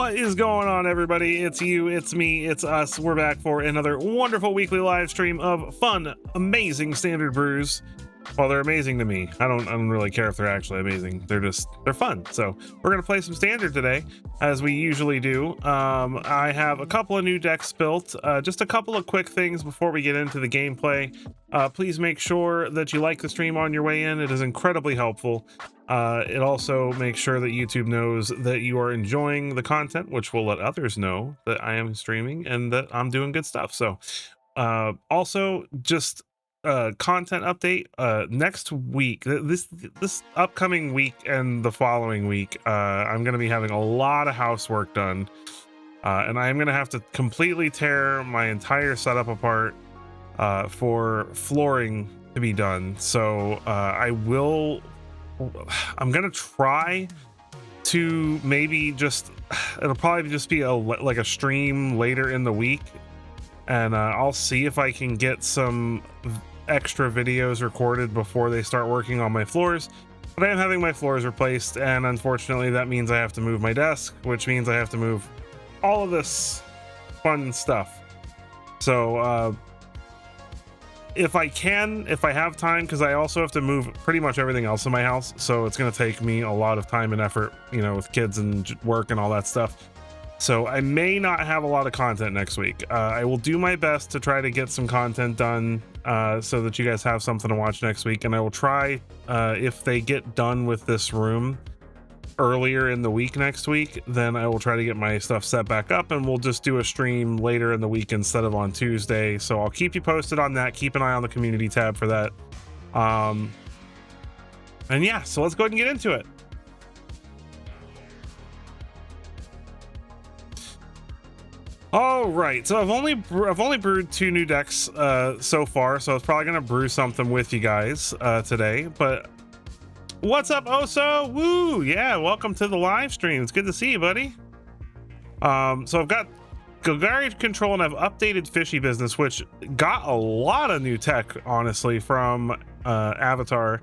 What is going on, everybody? It's you, it's me, it's us. We're back for another wonderful weekly live stream of fun, amazing standard brews. Well, they're amazing to me. I don't really care if they're actually amazing. They're fun. So we're gonna play some standard today, as we usually do. I have a couple of new decks built. Just a couple of quick things before we get into the gameplay. Please make sure that you like the stream on your way in. It is incredibly helpful. It also makes sure that YouTube knows that you are enjoying the content, which will let others know that I am streaming and that I'm doing good stuff. So also just content update, next week, this upcoming week and the following week, I'm going to be having a lot of housework done, and I'm going to have to completely tear my entire setup apart for flooring to be done. So I'm gonna try to maybe it'll probably just be like a stream later in the week, and I'll see if I can get some extra videos recorded before they start working on my floors. But I am having my floors replaced, and unfortunately that means I have to move my desk, which means I have to move all of this fun stuff. So if I have time, because I also have to move pretty much everything else in my house, so it's going to take me a lot of time and effort, you know, with kids and work and all that stuff. So I may not have a lot of content next week. I will do my best to try to get some content done so that you guys have something to watch next week, and I will try, if they get done with this room earlier in the week next week, then I will try to get my stuff set back up, and we'll just do a stream later in the week instead of on Tuesday. So I'll keep you posted on that. Keep an eye on the community tab for that. And yeah, so let's go ahead and get into it. All right, so I've only brewed 2 new decks so far, so I was probably gonna brew something with you guys today. But what's up, Oso? Woo! Yeah, welcome to the live stream. It's good to see you, buddy. So I've got Golgari Control, and I've updated Fishy Business, which got a lot of new tech, honestly, from Avatar.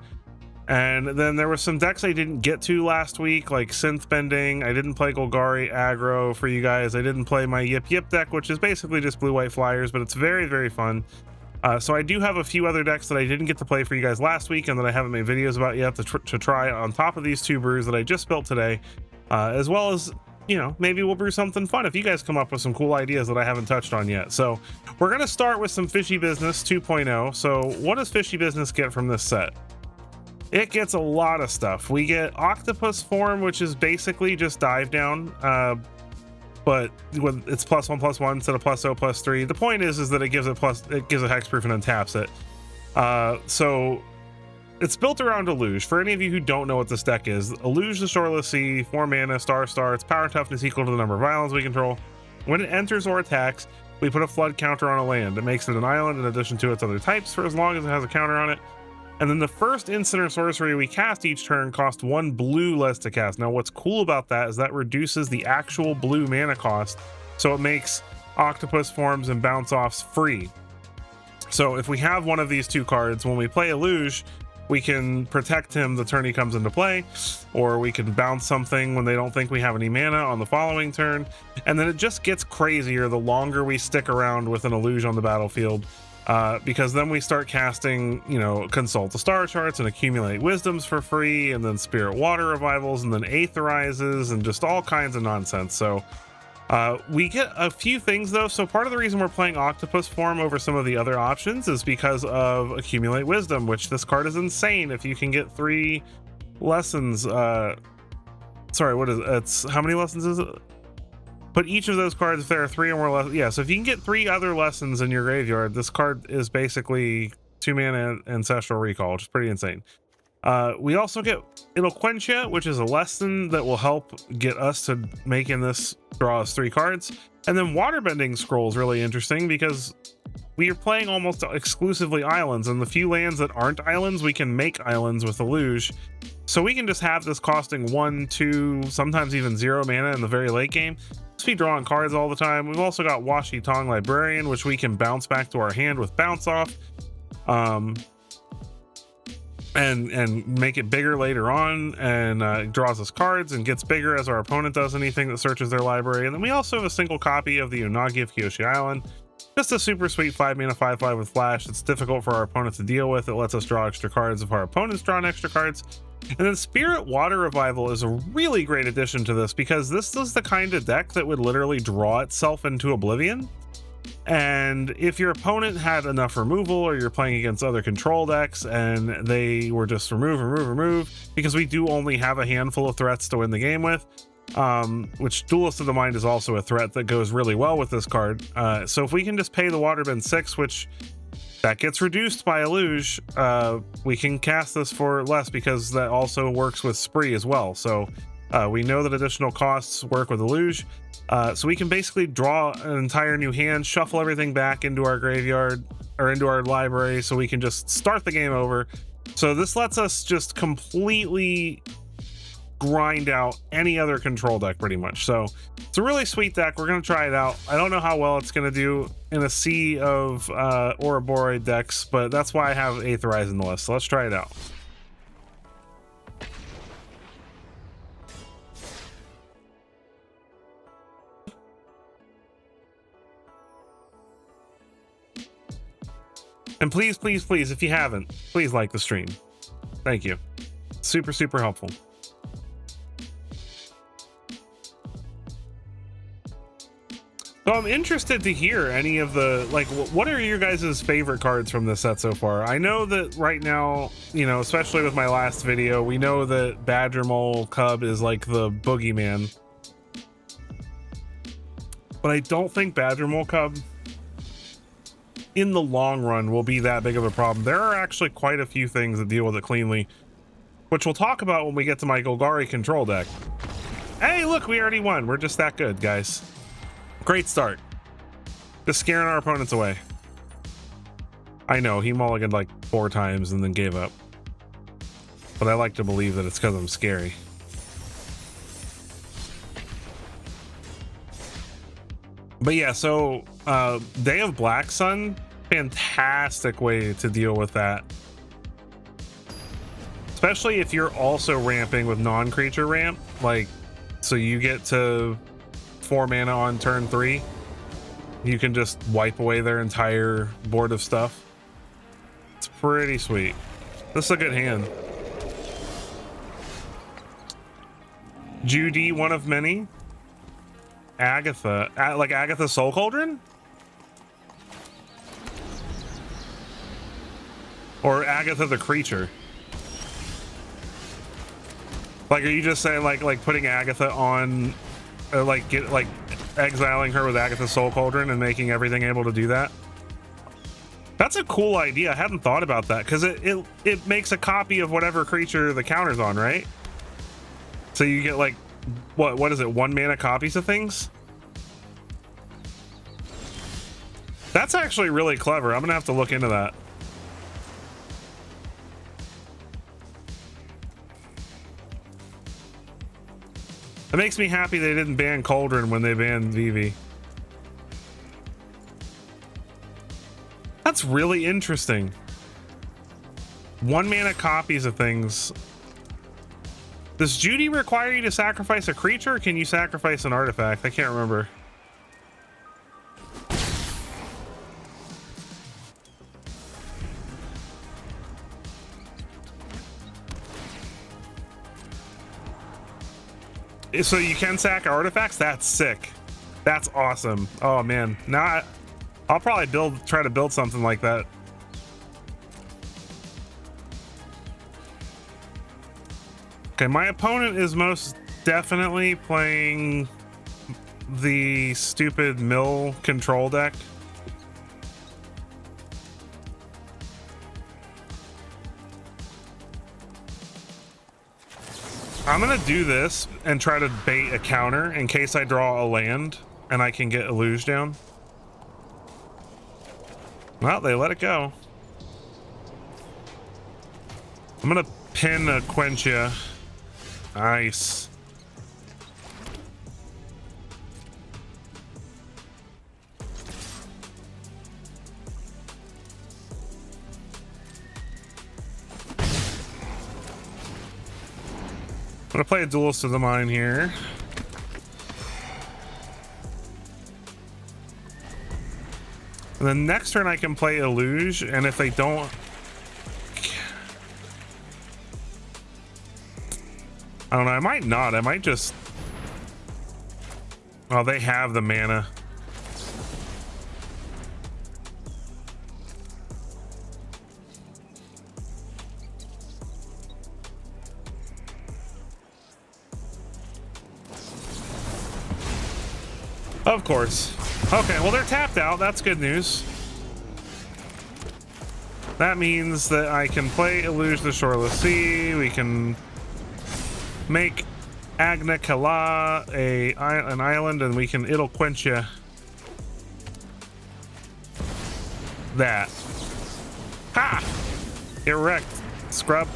And then there were some decks I didn't get to last week, like Synth Bending. I didn't play Golgari Aggro for you guys. I didn't play my Yip Yip deck, which is basically just blue-white flyers, but it's very, very fun. So I do have a few other decks that I didn't get to play for you guys last week and that I haven't made videos about yet to try on top of these 2 brews that I just built today, as well as, you know, maybe we'll brew something fun if you guys come up with some cool ideas that I haven't touched on yet. So we're going to start with some Fishy Business 2.0. So what does Fishy Business get from this set? It gets a lot of stuff. We get Octopus Form, which is basically just dive down, but it's +1/+1 instead of +0/+3. The point is that it gives a hexproof and untaps it. So it's built around Illuge. For any of you who don't know what this deck is, Illuge the Shoreless Sea, 4 mana, star. Its power toughness equal to the number of islands we control. When it enters or attacks, we put a flood counter on a land. It makes it an island in addition to its other types for as long as it has a counter on it. And then the first instant or sorcery we cast each turn costs 1 blue less to cast. Now what's cool about that is that reduces the actual blue mana cost, so it makes Octopus Forms and Bounce Offs free. So if we have one of these 2 cards, when we play Illuge, we can protect him the turn he comes into play, or we can bounce something when they don't think we have any mana on the following turn. And then it just gets crazier the longer we stick around with an Illuge on the battlefield. Because then we start casting, you know, Consult the Star Charts and Accumulate Wisdoms for free, and then Spirit Water Revivals, and then Aetherizes, and just all kinds of nonsense. So we get a few things, though. So part of the reason we're playing Octopus Form over some of the other options is because of Accumulate Wisdom, which this card is insane. If you can get 3 lessons, sorry, what is it? It's, how many lessons is it? But each of those cards, if there are 3 or more lessons, yeah, so if you can get 3 other lessons in your graveyard, this card is basically 2 mana Ancestral Recall, which is pretty insane. We also get Eloquentia, which is a lesson that will help get us to making this draw us 3 cards. And then Waterbending Scroll is really interesting because we are playing almost exclusively islands, and the few lands that aren't islands, we can make islands with Illuge. So we can just have this costing 1, 2, sometimes even 0 mana in the very late game. Just be drawing cards all the time. We've also got Washi Tong Librarian, which we can bounce back to our hand with Bounce Off. And and make it bigger later on, and draws us cards and gets bigger as our opponent does anything that searches their library. And then we also have a single copy of the Unagi of Kyoshi Island. Just a super sweet 5-mana 5/5 with flash. It's difficult for our opponent to deal with. It lets us draw extra cards if our opponent's drawn extra cards. And then Spirit Water Revival is a really great addition to this, because this is the kind of deck that would literally draw itself into oblivion. And if your opponent had enough removal, or you're playing against other control decks and they were just remove, because we do only have a handful of threats to win the game with, which Duelist of the Mind is also a threat that goes really well with this card. So if we can just pay the Waterbend 6, which that gets reduced by a luge, we can cast this for less, because that also works with Spree as well. So we know that additional costs work with a luge. So we can basically draw an entire new hand, shuffle everything back into our graveyard or into our library, so we can just start the game over. So this lets us just completely grind out any other control deck pretty much. So it's a really sweet deck. We're going to try it out. I don't know how well it's going to do in a sea of Ouroboros decks, but that's why I have 8th Rise in the list. So let's try it out. And please, please, please, if you haven't, please like the stream. Thank you. Super, super helpful. So I'm interested to hear any of the, like, what are your guys' favorite cards from this set so far? I know that right now, you know, especially with my last video, we know that Badger Mole Cub is like the boogeyman. But I don't think Badger Mole Cub in the long run will be that big of a problem. There are actually quite a few things that deal with it cleanly, which we'll talk about when we get to my Golgari control deck. Hey, look, we already won. We're just that good, guys. Great start. Just scaring our opponents away. I know, he mulliganed like 4 times and then gave up. But I like to believe that it's because I'm scary. But yeah, so Day of Black Sun, fantastic way to deal with that. Especially if you're also ramping with non-creature ramp, like, so you get to 4 mana on turn 3. You can just wipe away their entire board of stuff. It's pretty sweet. This is a good hand. Judy, one of many. Agatha, like Agatha Soul Cauldron? Or Agatha the creature? Like, are you just saying like putting Agatha on, like exiling her with Agatha Soul Cauldron and making everything able to do that? That's a cool idea. I hadn't thought about that, because it makes a copy of whatever creature the counter's on, right? So you get like, what is it, 1 mana copies of things? That's actually really clever. I'm gonna have to look into that. It makes me happy they didn't ban Cauldron when they banned Vivi. That's really interesting. 1 mana copies of things. Does Judy require you to sacrifice a creature, or can you sacrifice an artifact? I can't remember. So you can sack artifacts? That's sick. That's awesome. Oh man. Now I'll probably try to build something like that. Okay, my opponent is most definitely playing the stupid mill control deck. I'm gonna do this and try to bait a counter in case I draw a land and I can get a luge down. Well, they let it go. I'm gonna pin a Quenchia. Nice. gonna play a Duelist of the Mind here. And then next turn I can play Illuge, and if they don't... I don't know, I might not. I might just... Oh, they have the mana. Of course. Okay, well, they're tapped out. That's good news. That means that I can play Illuge the Shoreless Sea. We can make Agna Kala an island, and we can it'll quench you. That. Ha! Get wrecked, scrub.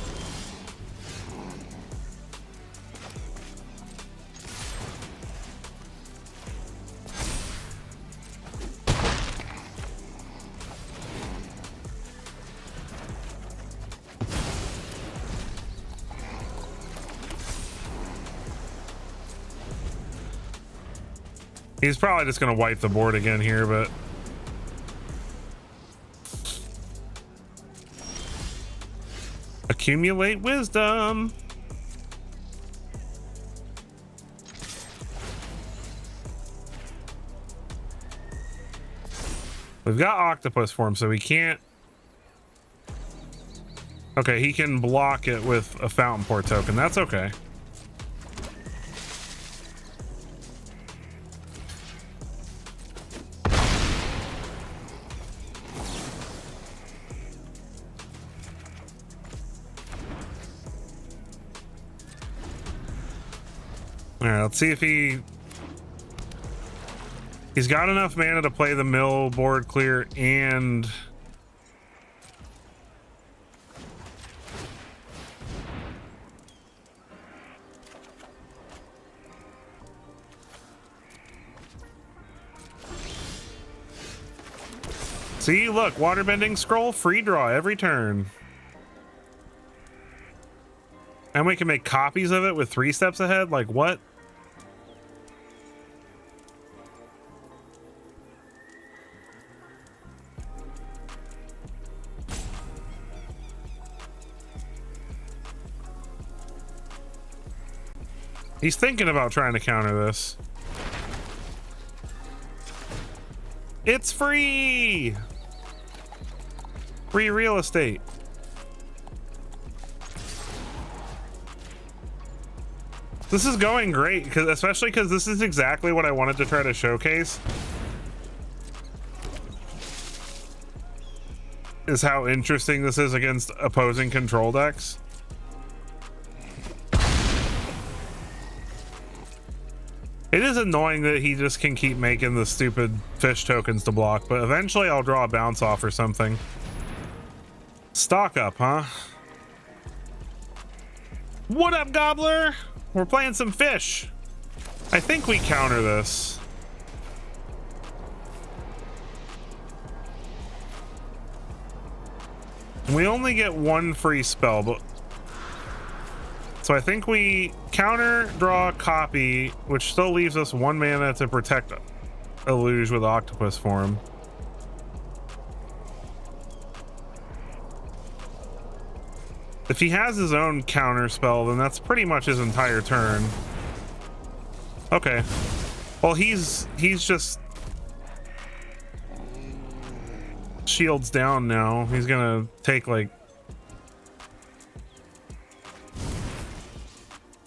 He's probably just gonna wipe the board again here, but accumulate wisdom. We've got octopus form, so we can't. Okay, he can block it with a fountain port token. That's okay. All right, let's see if he's got enough mana to play the mill board clear and see, look, waterbending scroll, free draw every turn. And we can make copies of it with 3 steps ahead. Like, what? He's thinking about trying to counter this. It's free! Free real estate. This is going great, especially because this is exactly what I wanted to try to showcase. Is how interesting this is against opposing control decks. It is annoying that he just can keep making the stupid fish tokens to block, but eventually I'll draw a bounce off or something. Stock up, huh? What up, Gobbler? We're playing some fish. I think we counter this. We only get 1 free spell, but so I think we counter, draw, copy, which still leaves us 1 mana to protect Illuge with octopus form. If he has his own counter spell, then that's pretty much his entire turn. Okay. Well, he's just shields down now. He's gonna take like,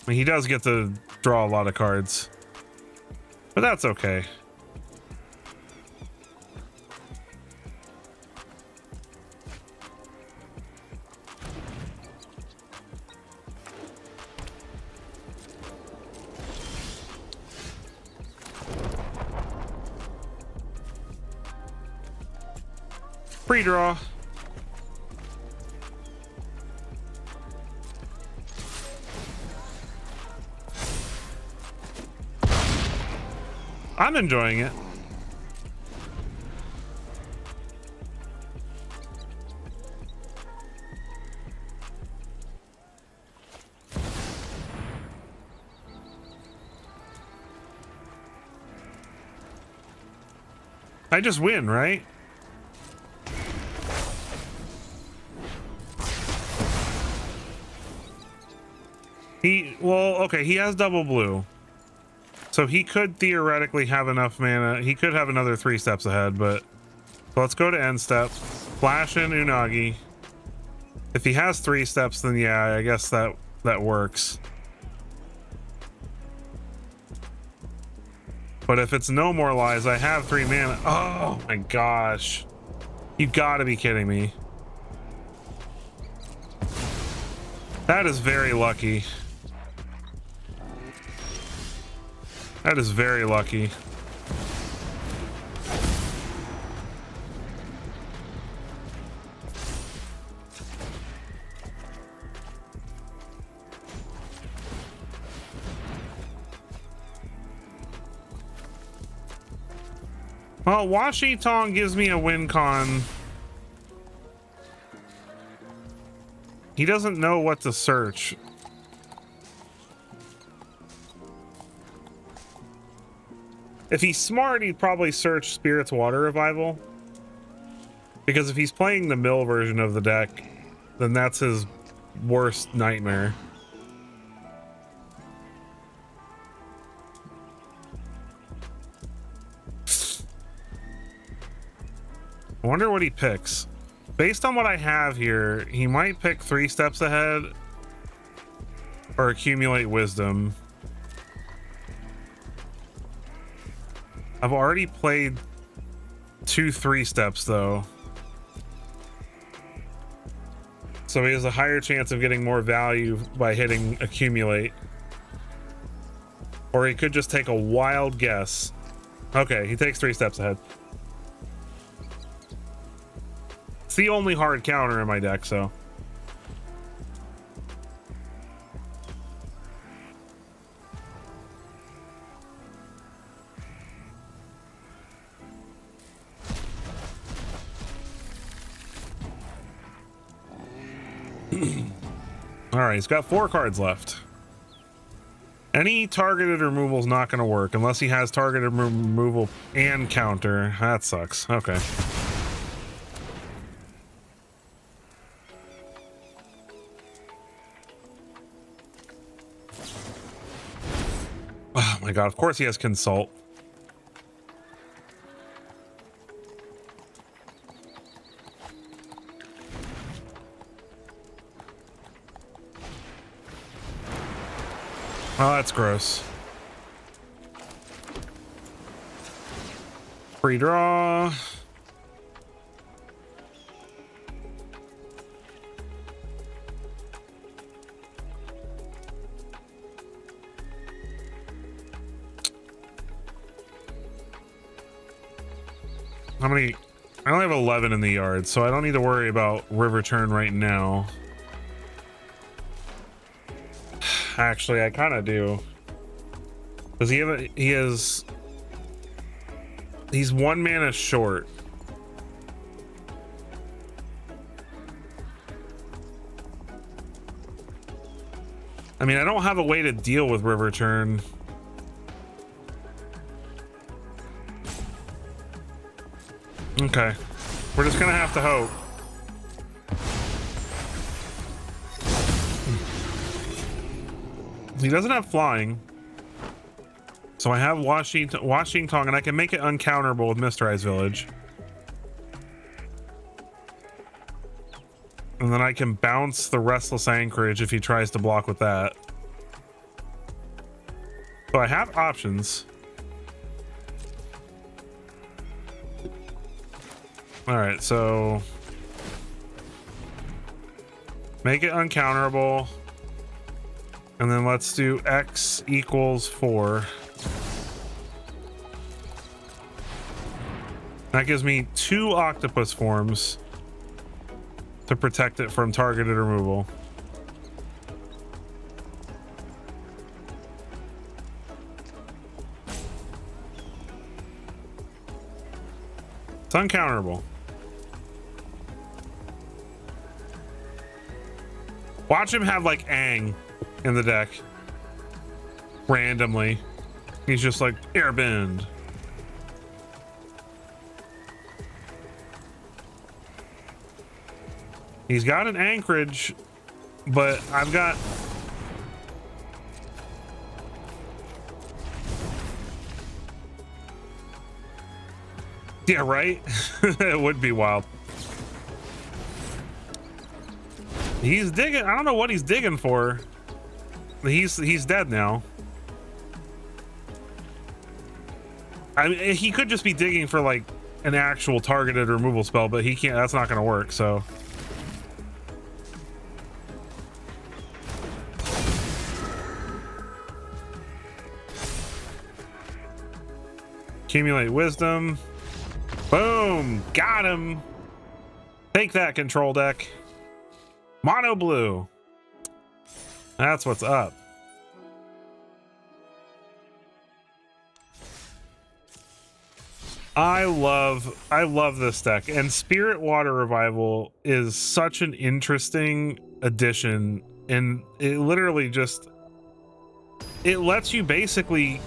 I mean, he does get to draw a lot of cards, but that's okay. Pre-draw. I'm enjoying it. I just win, right? Well, okay, he has double blue. So he could theoretically have enough mana. He could have another 3 steps ahead, but so let's go to end step. Flash in Unagi. If he has 3 steps, then yeah, I guess that works. But if it's no more lies, I have 3 mana. Oh my gosh. You gotta be kidding me. That is very lucky. That is very lucky. Well, Washi Tong gives me a win con. He doesn't know what to search. If he's smart, he'd probably search Spirit's Water Revival. Because if he's playing the mill version of the deck, then that's his worst nightmare. I wonder what he picks. Based on what I have here, he might pick 3 steps ahead or accumulate wisdom. I've already played 2 3 steps though. So he has a higher chance of getting more value by hitting accumulate. Or he could just take a wild guess. Okay, he takes 3 steps ahead. It's the only hard counter in my deck, so. All right, he's got 4 cards left. Any targeted removal is not going to work unless he has targeted removal and counter. That sucks. Okay. Oh my god, of course he has consult. Oh, that's gross. Free draw. How many? I only have 11 in the yard, so I don't need to worry about river turn right now. Actually, I kind of do. Does he have he's 1 mana short. I mean, I don't have a way to deal with river turn. Okay. We're just gonna have to hope. He doesn't have flying. So I have Washing Tongue, and I can make it uncounterable with Mysterized Village. And then I can bounce the Restless Anchorage if he tries to block with that. So I have options. Alright, so make it uncounterable. And then let's do X equals 4. That gives me 2 octopus forms to protect it from targeted removal. It's uncounterable. Watch him have like Aang in the deck randomly. He's just like airbend. He's got an anchorage, but I've got... Yeah, right? It would be wild. He's digging. I don't know what he's digging for. He's dead now. I mean, he could just be digging for like an actual targeted removal spell, but he can't. That's not going to work. So accumulate wisdom. Boom, got him. Take that, control deck. Mono blue. That's what's up. I love this deck, and Spirit Water Revival is such an interesting addition, and it literally just, it lets you basically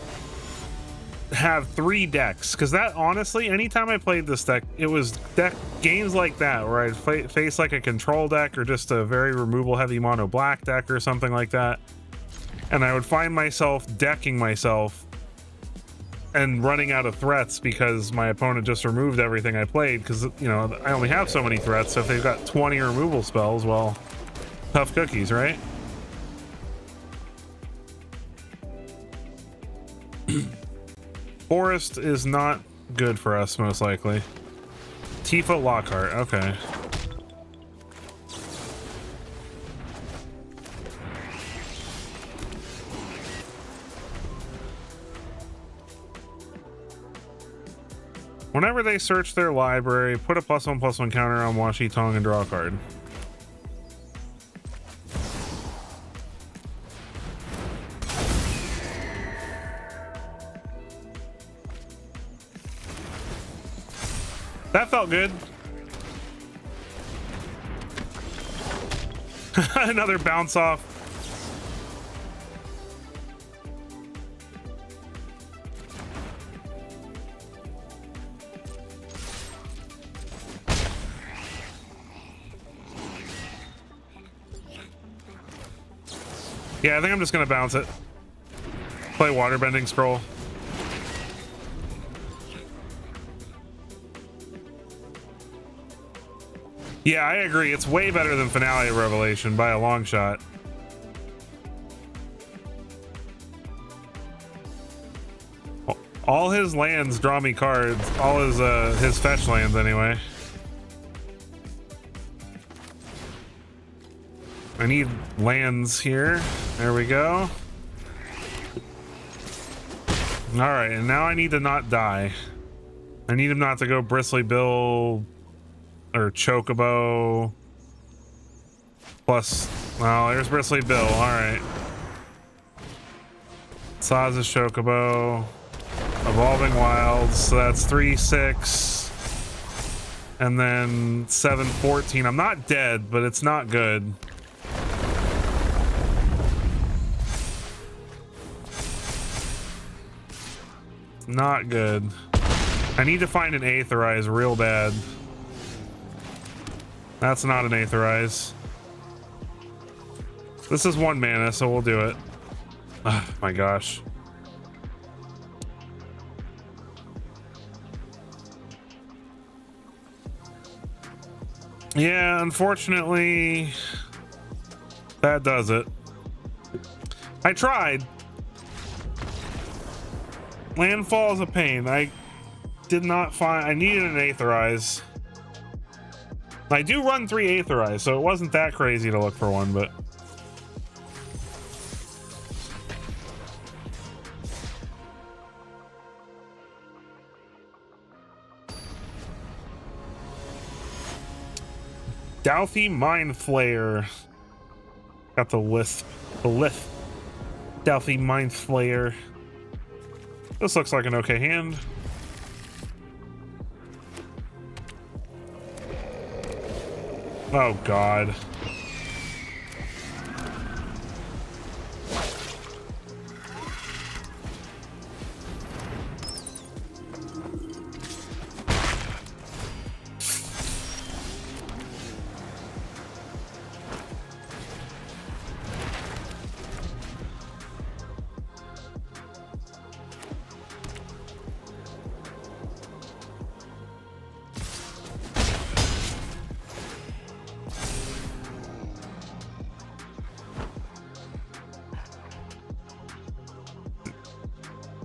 have 3 decks, because that, honestly, anytime I played this deck, it was games like that where I'd face like a control deck or just a very removal heavy mono black deck or something like that, and I would find myself decking myself and running out of threats because my opponent just removed everything I played, because, you know, I only have so many threats, so if they've got 20 removal spells, well, tough cookies, right? Forest is not good for us, most likely. T-Foot Lockhart, okay. Whenever they search their library, put a +1/+1 counter on Washi Tong and draw a card. That felt good. Another bounce off. Yeah, I think I'm just gonna bounce it. Play Waterbending Scroll. Yeah, I agree. It's way better than Finale of Revelation by a long shot. All his lands draw me cards. All his fetch lands anyway. I need lands here. There we go. All right, and now I need to not die. I need him not to go Bristly Bill or Chocobo. Plus, well, there's Bristly Bill. All right. Saz's Chocobo. Evolving Wilds. So that's 3/6. And then 7/14. I'm not dead, but it's not good. Not good. I need to find an Aetherize real bad. That's not an Aetherize. This is 1 mana, so we'll do it. Oh my gosh. Yeah, unfortunately, that does it. I tried. Landfall is a pain. I did not find... I needed an Aetherize. I do run 3 Aetherize, so it wasn't that crazy to look for one, but... Douthy Mind Flayer. Got the lisp. The lisp. Douthy Mind Flayer. This looks like an okay hand. Oh God.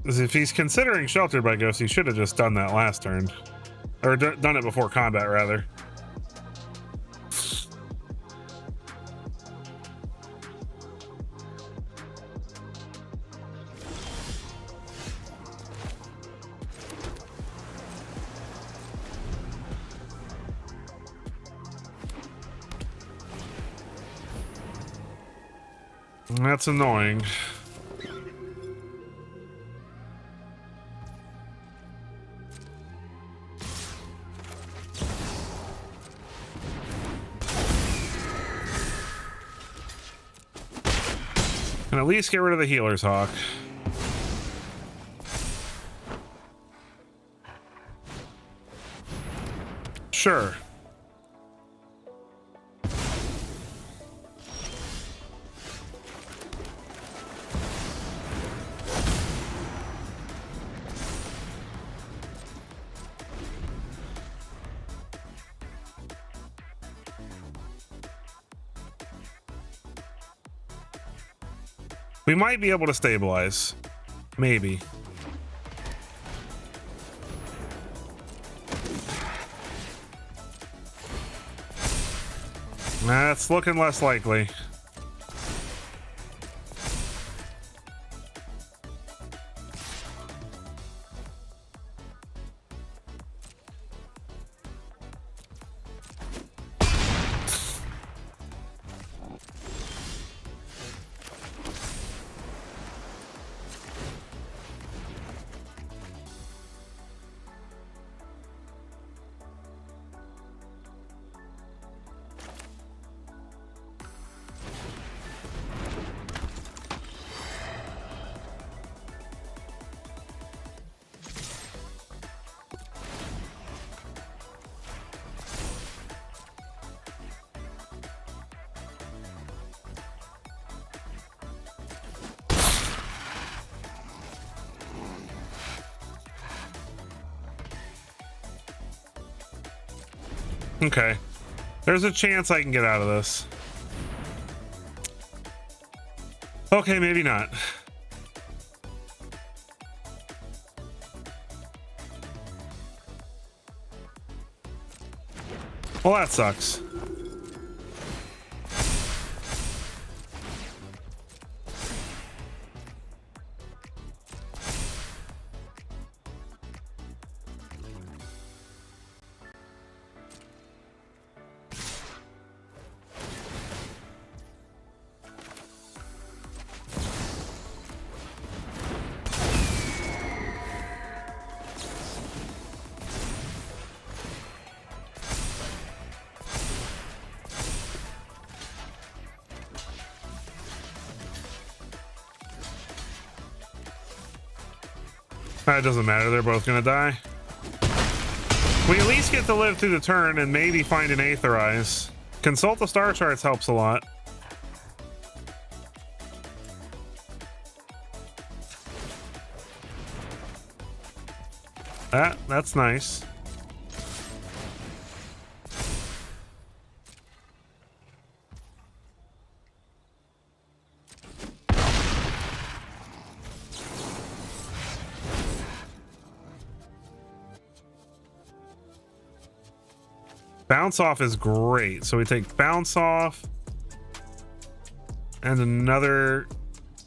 Because if he's considering Sheltered by Ghosts, he should have just done that last turn. Or done it before combat, rather. That's annoying. And at least get rid of the Healer's Hawk. Sure. We might be able to stabilize. Maybe. That's looking less likely. Okay. There's a chance I can get out of this. Okay, maybe not. Well, that sucks. It doesn't matter, they're both gonna die. We at least get to live through the turn and maybe find an Aetherize. Consult the star charts helps a lot. That's nice. Bounce off is great. So we take bounce off and another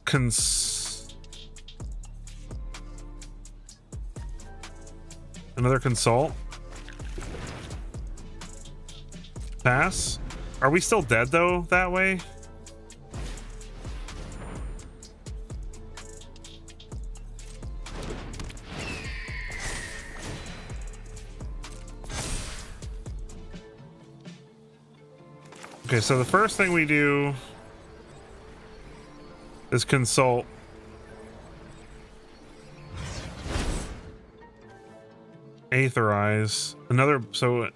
consult. Pass. Are we still dead though that way? Okay, so the first thing we do is consult. Aetherize. Another, so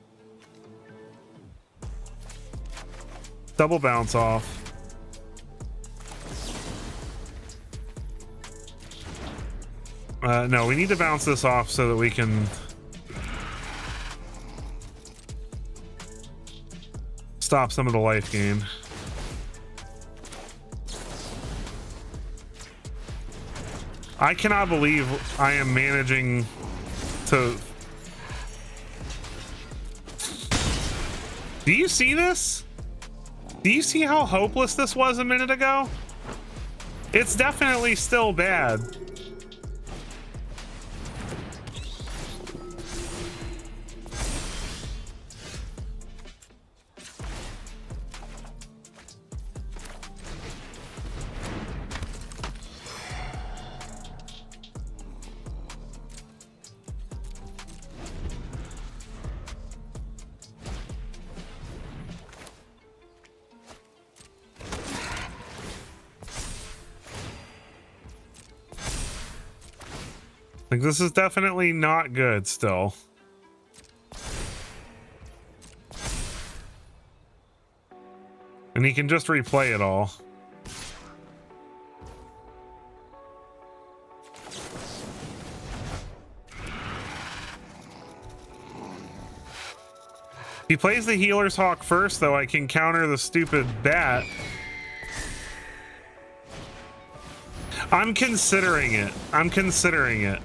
double bounce off. No, we need to bounce this off so that we can stop some of the life gain. I cannot believe I am managing to... Do you see this? Do you see how hopeless this was a minute ago? It's definitely still bad. Like, this is definitely not good still. And he can just replay it all. He plays the Healer's Hawk first, though. I can counter the stupid bat. I'm considering it. I'm considering it.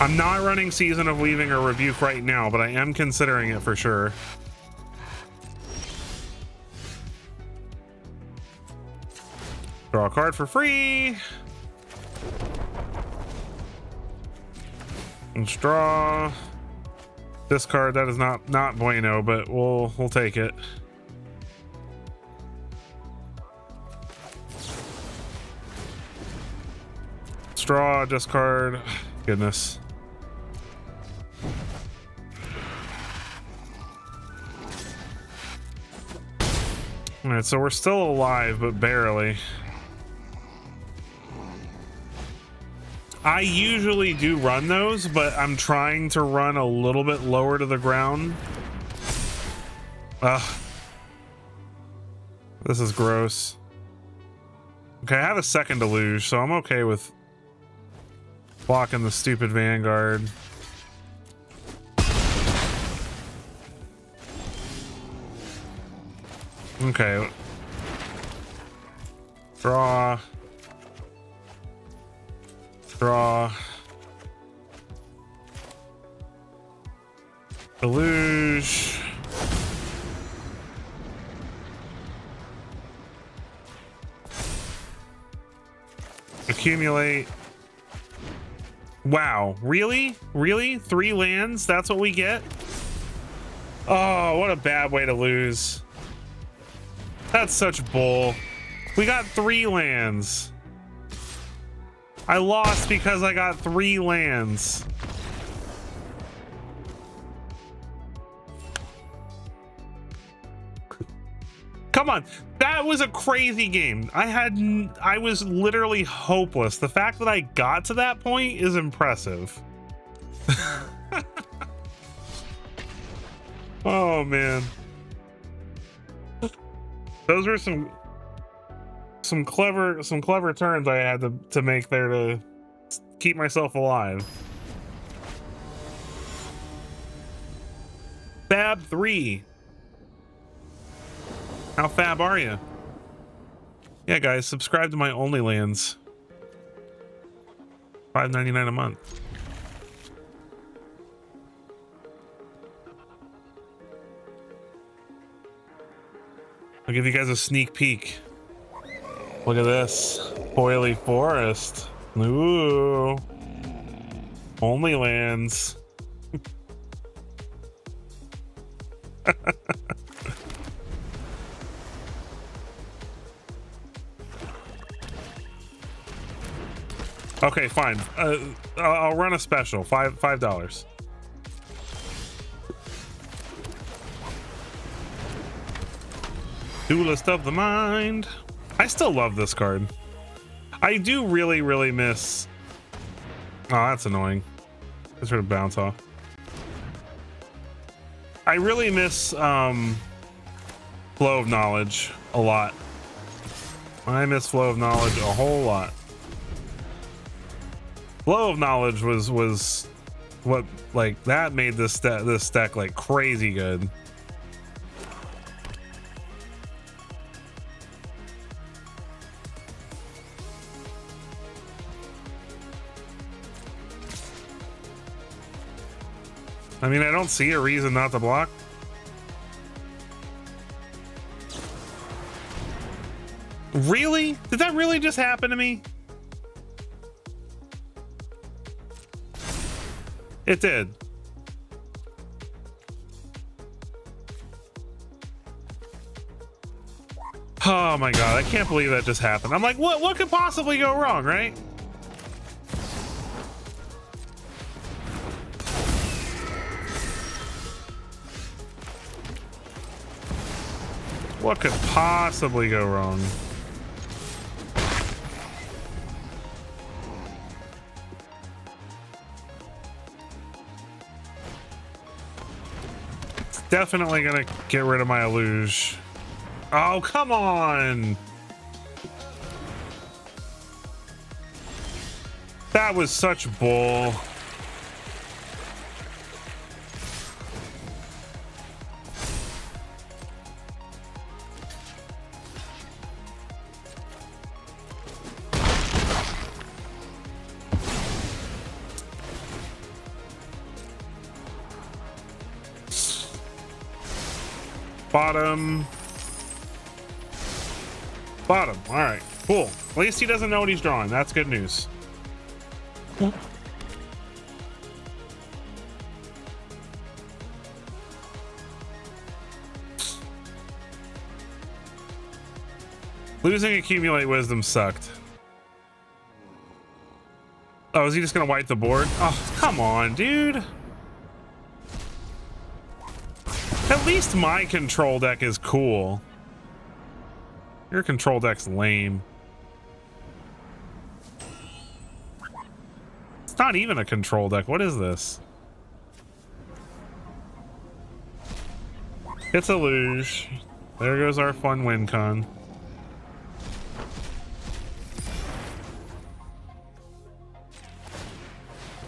I'm not running Season of Weaving or Rebuke right now, but I am considering it for sure. Draw a card for free. Let's draw. Discard. That is not bueno, but we'll take it. Draw, discard. Goodness. All right, so we're still alive, but barely. I usually do run those, but I'm trying to run a little bit lower to the ground. Ugh. This is gross. Okay, I have a second deluge, so I'm okay with blocking the stupid Vanguard. Okay. Draw. Draw. Deluge. Accumulate. Wow, really? Really? 3 lands? That's what we get? Oh, what a bad way to lose. That's such bull. We got 3 lands. I lost because I got 3 lands. Come on, that was a crazy game. I was literally hopeless. The fact that I got to that point is impressive. Oh man, those were some clever turns I had to make there to keep myself alive. Fab 3. How fab are you? Yeah, guys, subscribe to my OnlyLands. $5.99 a month. I'll give you guys a sneak peek. Look at this. Oily Forest. Ooh. OnlyLands. Okay, fine. I'll run a special. $5. Duelist of the Mind. I still love this card. I do really miss. Oh, that's annoying. Let's sort of bounce off. I really miss Flow of Knowledge a lot. I miss Flow of Knowledge a whole lot. Flow of Knowledge was what, like, that made this deck like crazy good. I mean, I don't see a reason not to block. Really? Did that really just happen to me? It did. Oh my god, I can't believe that just happened. I'm like, what could possibly go wrong, right? What could possibly go wrong? It's definitely gonna get rid of my illuge. Oh, come on. That was such bull. Bottom. Bottom. All right, cool. At least he doesn't know what he's drawing. That's good news. Losing Accumulate Wisdom sucked. Oh, is he just gonna wipe the board? Oh, come on, dude. At least my control deck is cool. Your control deck's lame. It's not even a control deck. What is this? It's a luge. There goes our fun win con.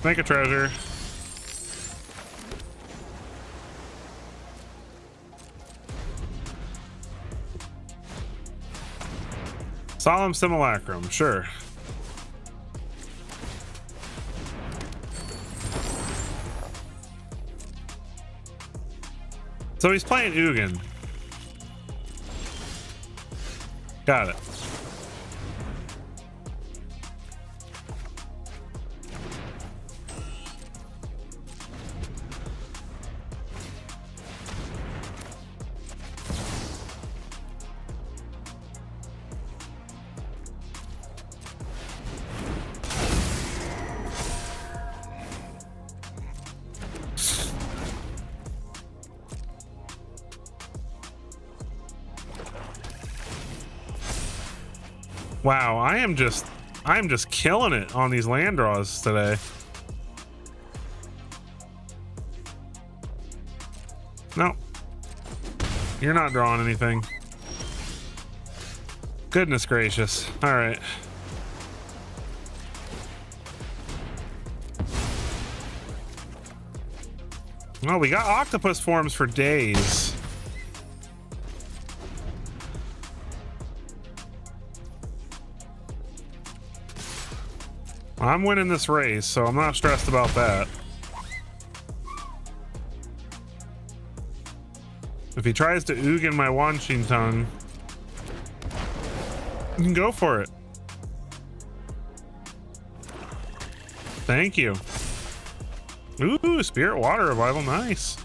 Make a treasure. Solemn Simulacrum, sure. So he's playing Ugin. Got it. Wow, I'm just killing it on these land draws today. No. You're not drawing anything. Goodness gracious. All right. Well, we got octopus forms for days. I'm winning this race, so I'm not stressed about that. If he tries to Ugin my Washington, you can go for it. Thank you. Ooh, Spirit Water Revival, nice.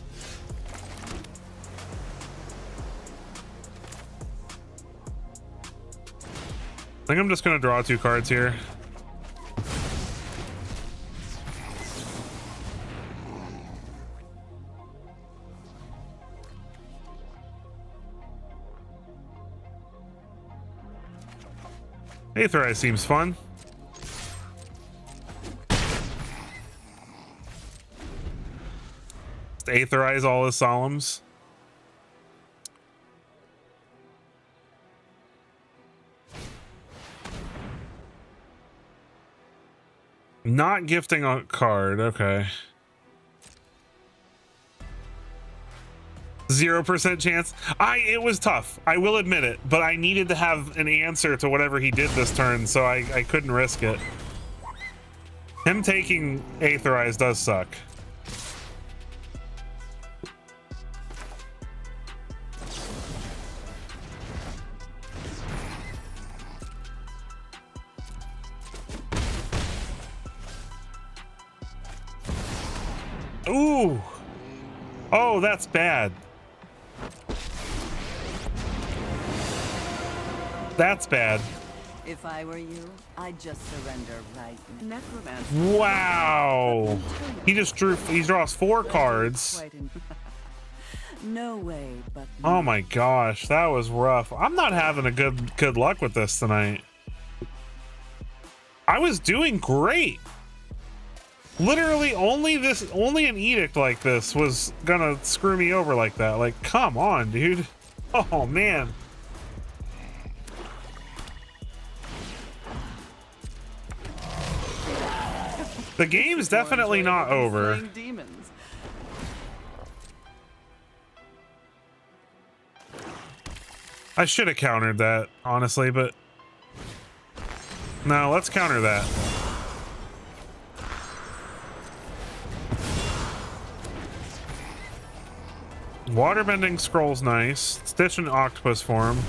I think I'm just gonna draw 2 cards here. Aetherized seems fun. Aetherize all his Solemns. Not gifting a card, okay. 0% chance. It was tough, I will admit it, but I needed to have an answer to whatever he did this turn, so I couldn't risk it. Him taking Aetherize does suck. Ooh. Oh, that's bad. That's bad. If I were you, I'd just surrender right now. Necromancer. Wow. He draws 4 cards. No way, but Oh my gosh, that was rough. I'm not having a good luck with this tonight. I was doing great. Literally only an edict like this was gonna screw me over like that. Like, come on, dude. Oh man. The game's definitely not over. I should have countered that, honestly, but no, let's counter that. Waterbending Scroll's nice. Stitch an octopus form.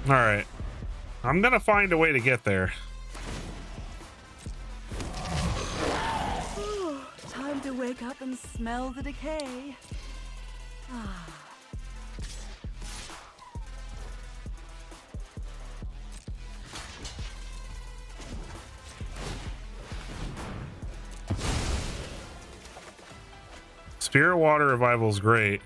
All right, I'm gonna find a way to get there. Time to wake up and smell the decay. Spirit Water Revival is great.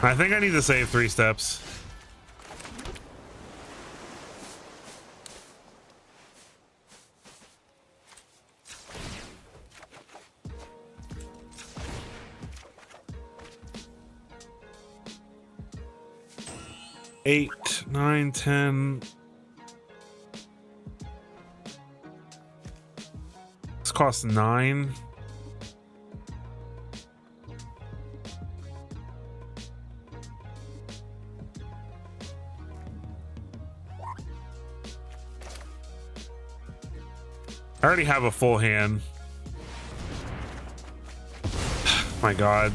I think I need to save 3 steps. Eight, 9, 10. This costs 9. I already have a full hand. My God.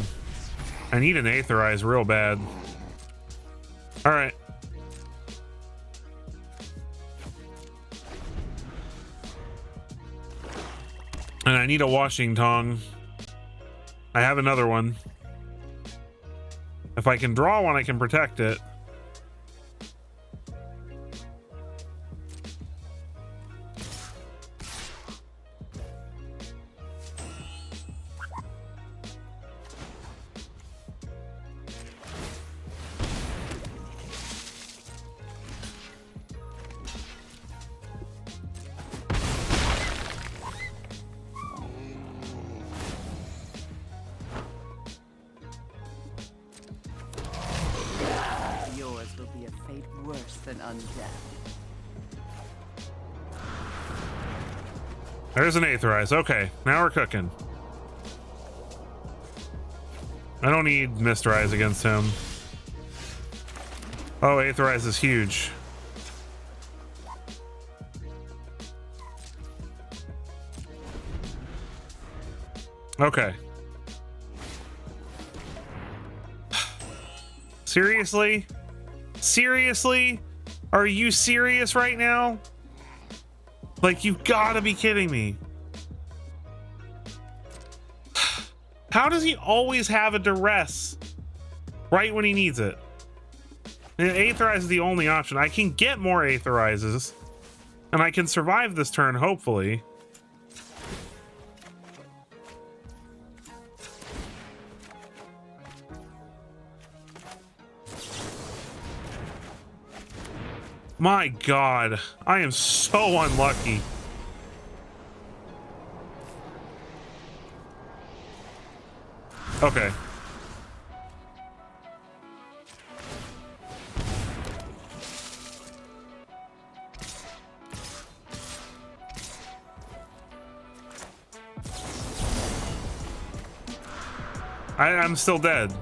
I need an Aetherize real bad. All right. And I need a Washing Tongue. I have another one. If I can draw one, I can protect it. There's an Aetherize. Okay, now we're cooking. I don't need Mysterize against him. Oh, Aetherize is huge. Okay. Seriously? Seriously? Are you serious right now? Like, you've got to be kidding me. How does he always have a duress right when he needs it? And Aetherize is the only option. I can get more Aetherizes, and I can survive this turn, hopefully. My God, I am so unlucky. Okay. I'm still dead.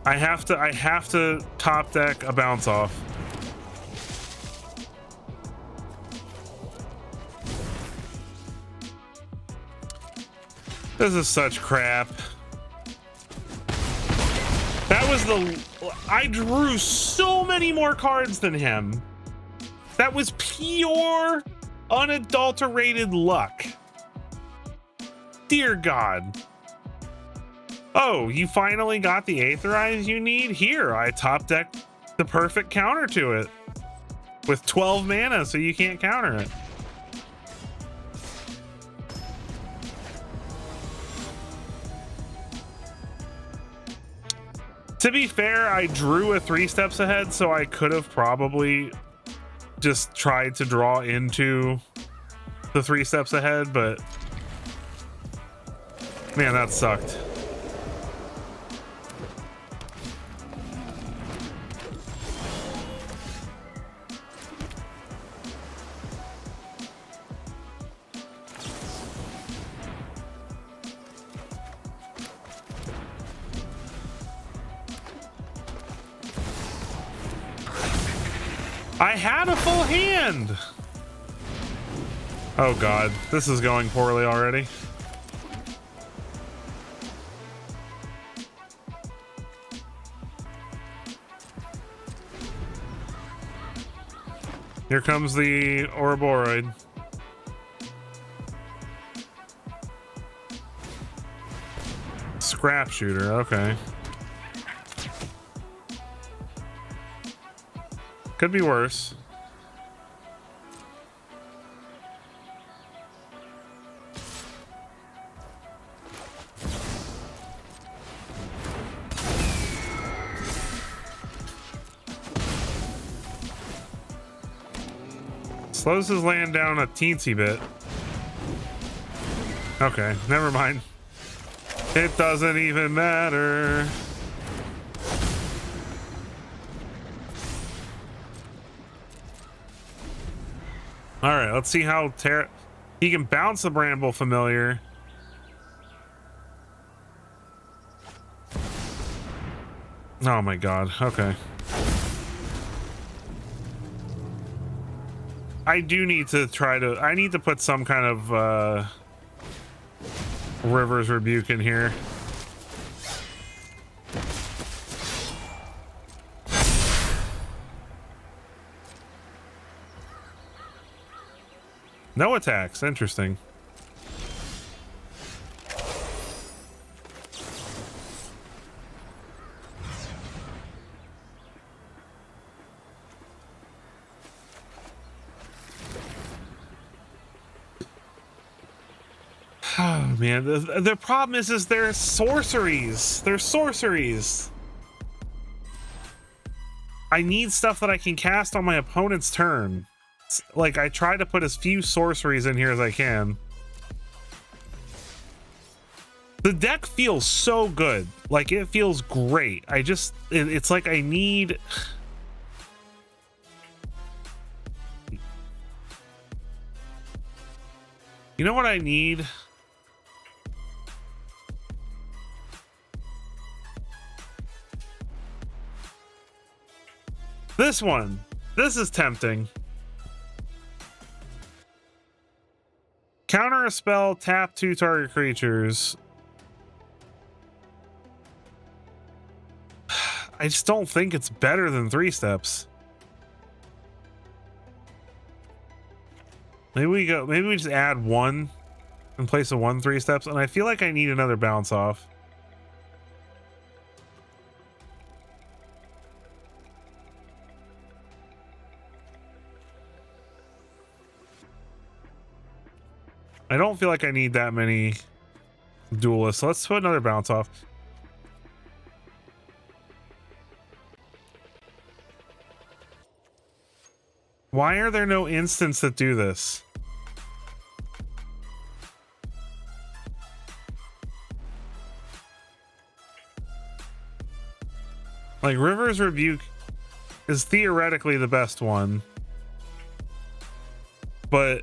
I have to top deck a bounce off. This is such crap. That was I drew so many more cards than him. That was pure, unadulterated luck. Dear God. Oh, you finally got the Aetherize you need? Here, I top decked the perfect counter to it with 12 mana, so you can't counter it. To be fair, I drew a 3 steps ahead, so I could have probably just tried to draw into the 3 steps ahead, but man, that sucked. I had a full hand. Oh God, this is going poorly already. Here comes the Ouroboros. Scrap shooter, okay. Could be worse. Slows his land down a teensy bit. Okay, never mind. It doesn't even matter. All right, let's see how he can bounce the Bramble Familiar. Oh my God. Okay. I do need to I need to put some kind of River's Rebuke in here. No attacks. Interesting. Oh man, the problem is they're sorceries. They're sorceries. I need stuff that I can cast on my opponent's turn. Like, I try to put as few sorceries in here as I can. The deck feels so good. Like, it feels great. It's like I need... You know what I need? This one. This is tempting. Counter a spell, tap 2 target creatures. I just don't think it's better than 3 steps. Maybe we just add 1 in place of 1 3 steps, and I feel like I need another bounce off. I don't feel like I need that many duelists. So let's put another bounce off. Why are there no instants that do this? Like, River's Rebuke is theoretically the best one, but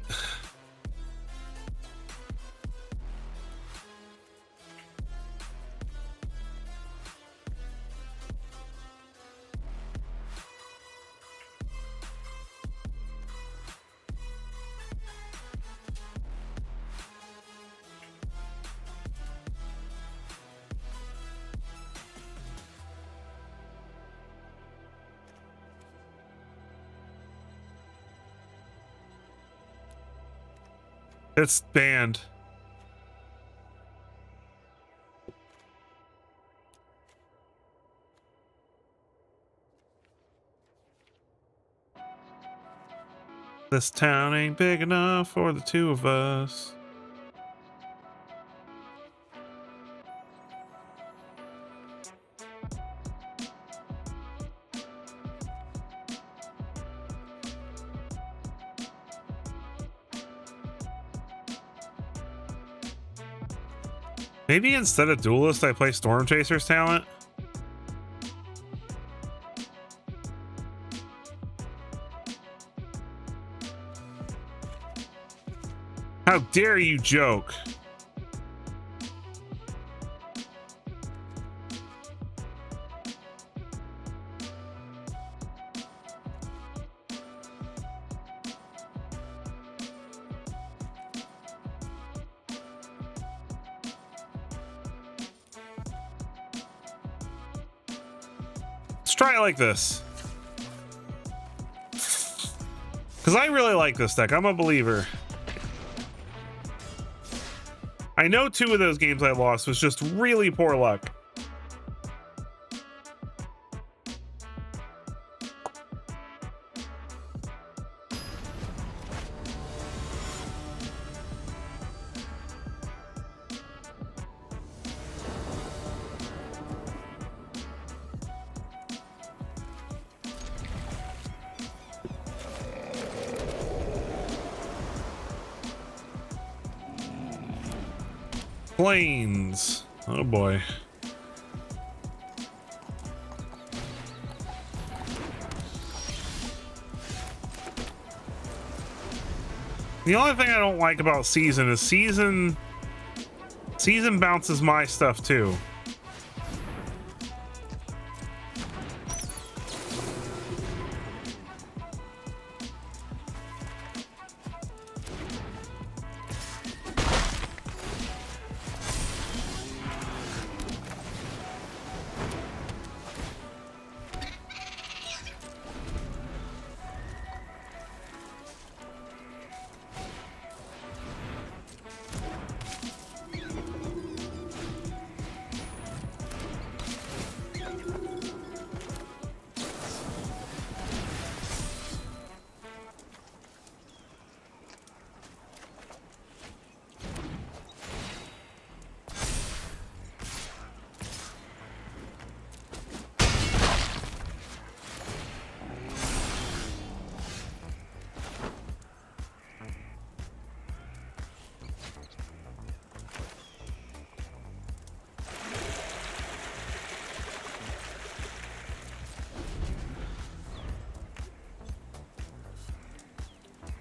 It's banned. This town ain't big enough for the two of us. Maybe instead of Duelist, I play Storm Chaser's talent. How dare you joke? Let's try it like this. Because I really like this deck. I'm a believer. I know 2 of those games I lost was just really poor luck. Planes. Oh boy. The only thing I don't like about Season is Season bounces my stuff too.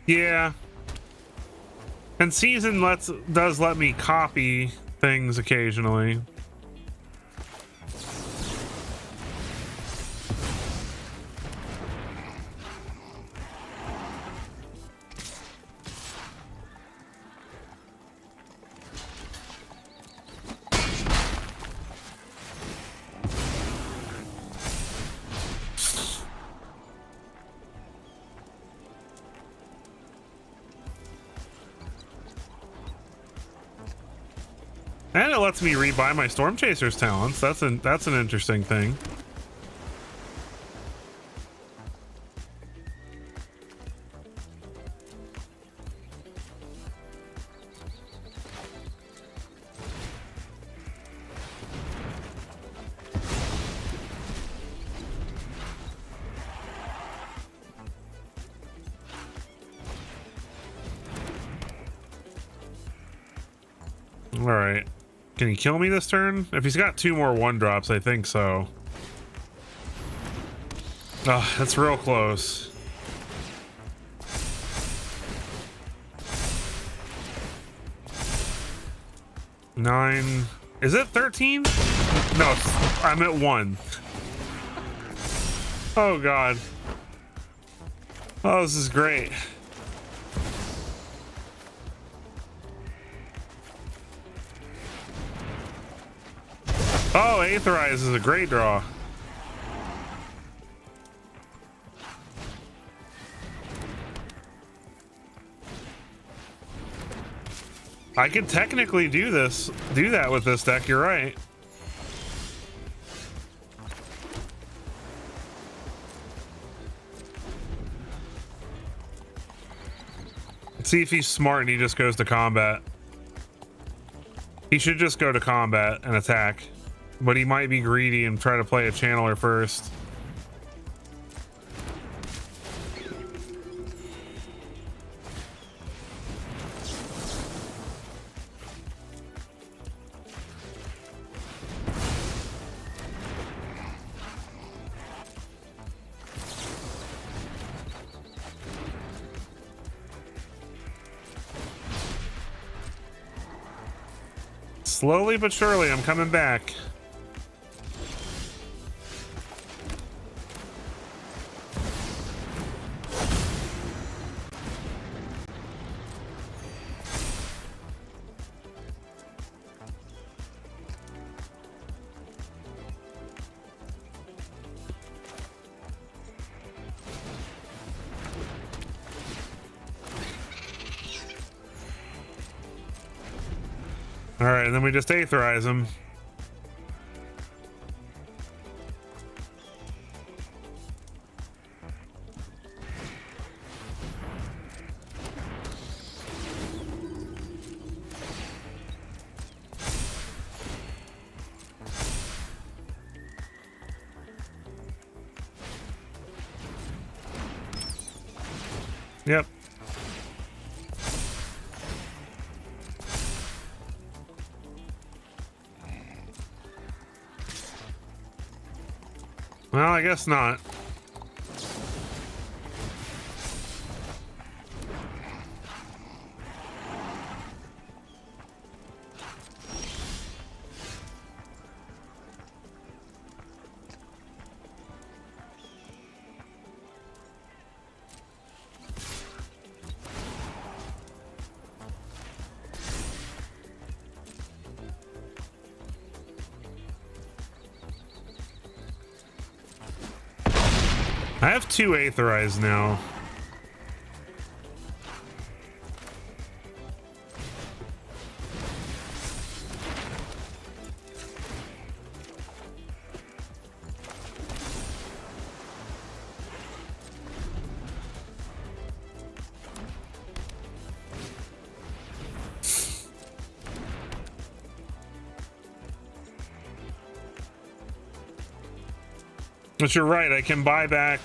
Yeah. And Season does let me copy things occasionally. And it lets me rebuy my Storm Chaser's talents. That's an interesting thing. All right. Can he kill me this turn? If he's got 2 more 1-drops, I think so. Oh, that's real close. Nine. Is it 13? No, I'm at 1. Oh, God. Oh, this is great. Oh, Aetherize is a great draw. I could technically do that with this deck, you're right. Let's see if he's smart and he just goes to combat. He should just go to combat and attack, but he might be greedy and try to play a channeler first. Slowly but surely, I'm coming back. All right, and then we just aetherize him. Yep. Well, I guess not. I have 2 aetherized now. But you're right, I can buy back.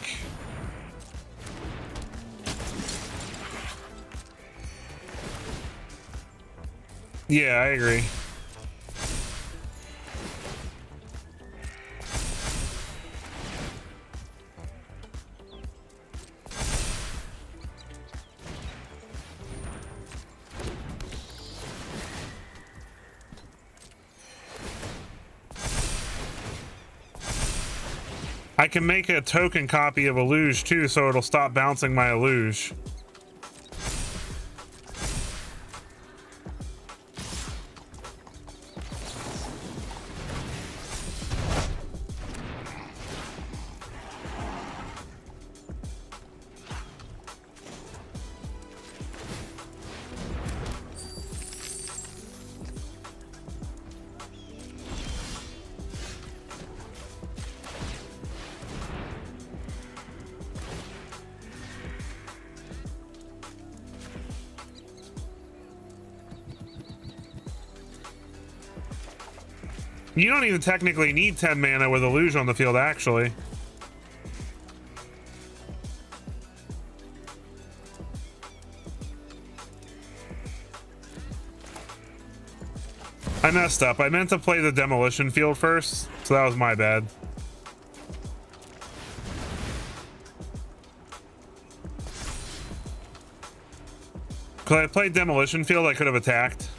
Yeah, I agree. I can make a token copy of a luge too, so it'll stop bouncing my luge. You don't even technically need 10 mana with a luge on the field, actually. I messed up. I meant to play the demolition field first, so that was my bad. Could I played demolition field, I could have attacked.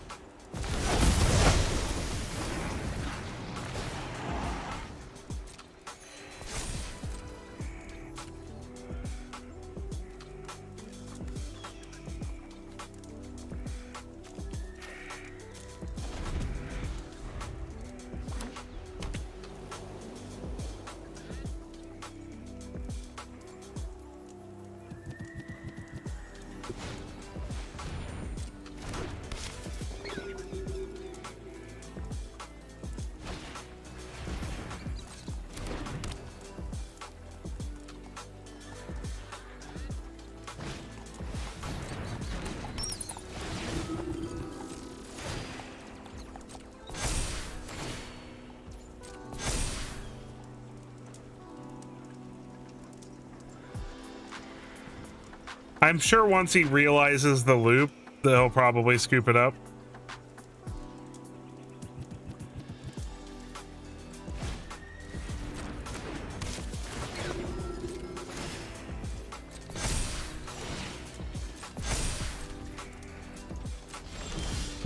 I'm sure once he realizes the loop, they'll probably scoop it up.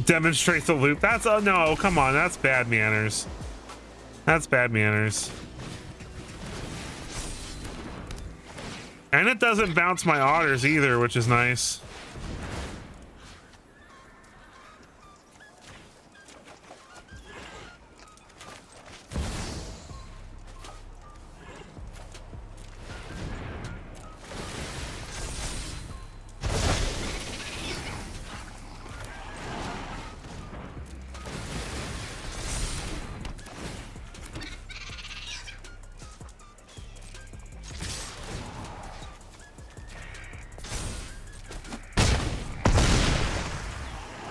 Demonstrate the loop. That's no, come on, that's bad manners. That's bad manners. And it doesn't bounce my otters either, which is nice.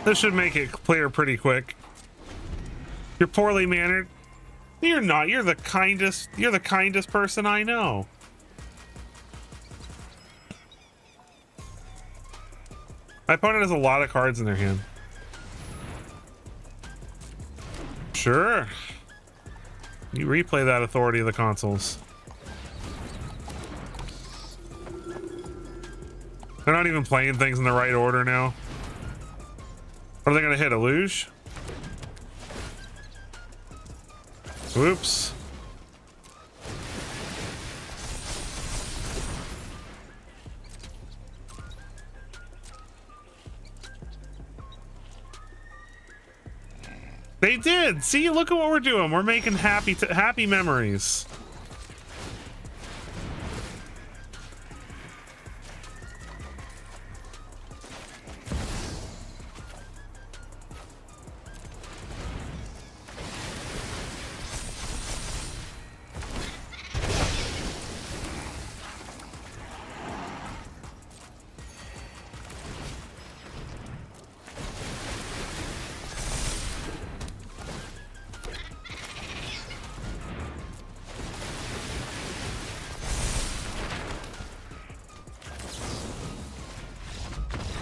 This should make it clear pretty quick. You're poorly mannered. You're not. You're the kindest person I know. My opponent has a lot of cards in their hand. Sure. You replay that authority of the consoles. They're not even playing things in the right order now. Are they gonna hit a luge? Whoops. They did. See, look at what we're doing. We're making happy memories.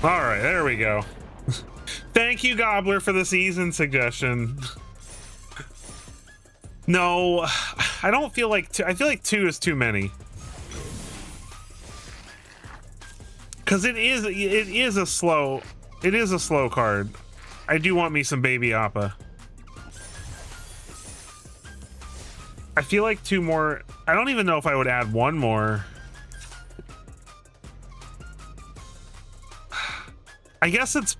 All right, there we go. Thank you, Gobbler, for the season suggestion. No, I don't feel like two. I feel like 2 is too many. Because it is a slow card. I do want me some Baby Appa. I feel like 2 more. I don't even know if I would add 1 more. I guess is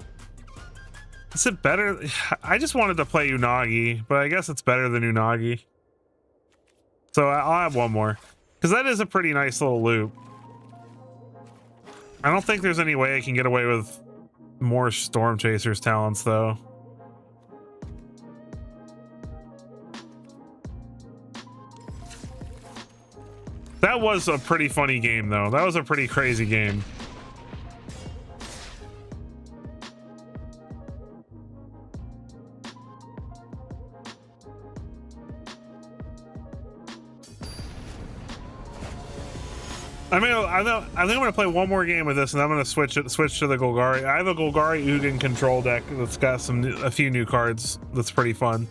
it better? I just wanted to play Unagi, but I guess it's better than Unagi. So I'll have 1 more. Because that is a pretty nice little loop. I don't think there's any way I can get away with more Storm Chasers talents, though. That was a pretty funny game, though. That was a pretty crazy game. I think I'm gonna play 1 more game with this, and I'm gonna switch to the Golgari. I have a Golgari Ugin control deck that's got a few new cards. That's pretty fun.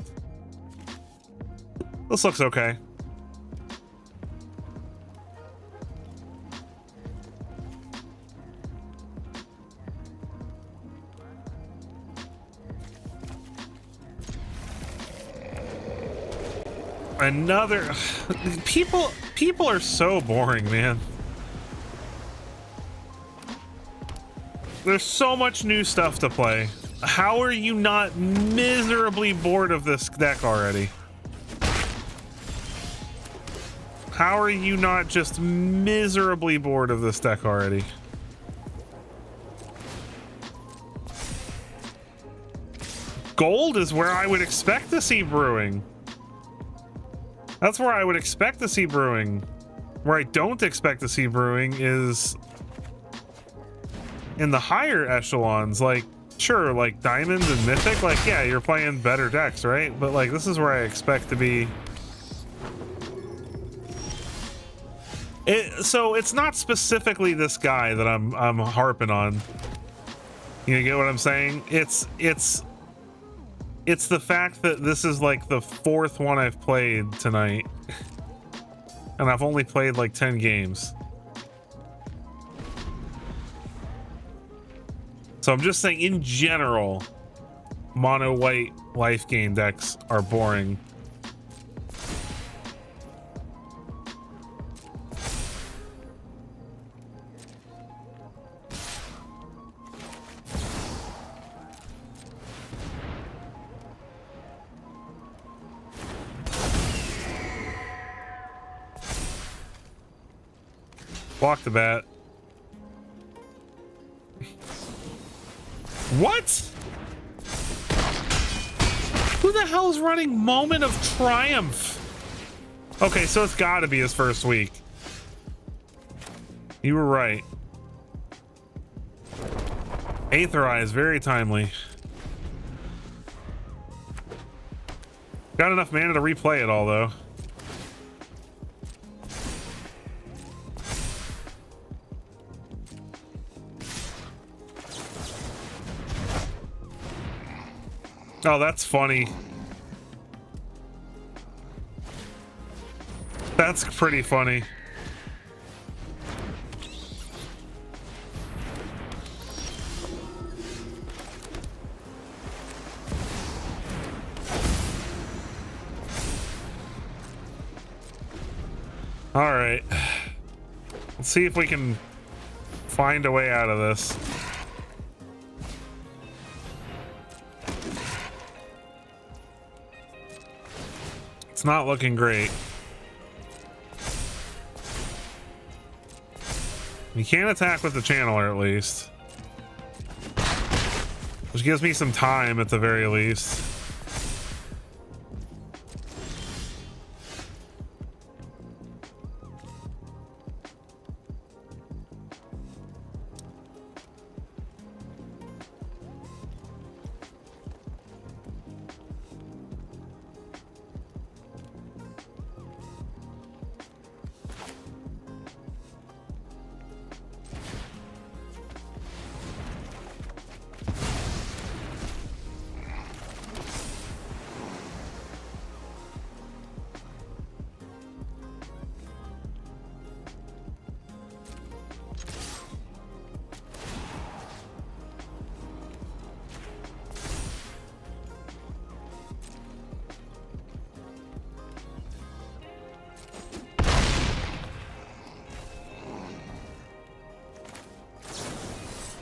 This looks okay. Another people are so boring, man. There's so much new stuff to play. How are you not miserably bored of this deck already? How are you not just miserably bored of this deck already? Gold is where I would expect to see brewing. That's where I would expect to see brewing. Where I don't expect to see brewing is in the higher echelons. Like, sure, like diamonds and mythic, like, yeah, you're playing better decks, right? But like, this is where I expect to be So it's not specifically this guy that I'm harping on. You get what I'm saying? It's the fact that this is like the 4th one I've played tonight. And I've only played like 10 games. So I'm just saying, in general, mono white life gain decks are boring. Block the bat. What? Who the hell is running Moment of Triumph? Okay, so it's got to be his first week. You were right. Aetherize, very timely. Got enough mana to replay it all, though. Oh, that's funny. That's pretty funny. All right. Let's see if we can find a way out of this. It's not looking great. You can attack with the channeler at least. Which gives me some time at the very least.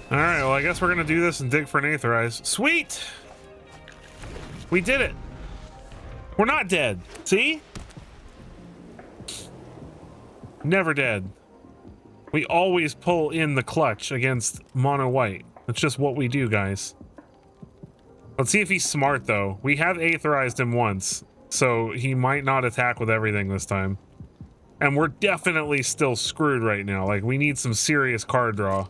All right, well, I guess we're gonna do this and dig for an Aetherize. Sweet! We did it. We're not dead. See? Never dead. We always pull in the clutch against mono white. That's just what we do, guys. Let's see if he's smart, though. We have Aetherized him once, so he might not attack with everything this time. And we're definitely still screwed right now. Like, we need some serious card draw.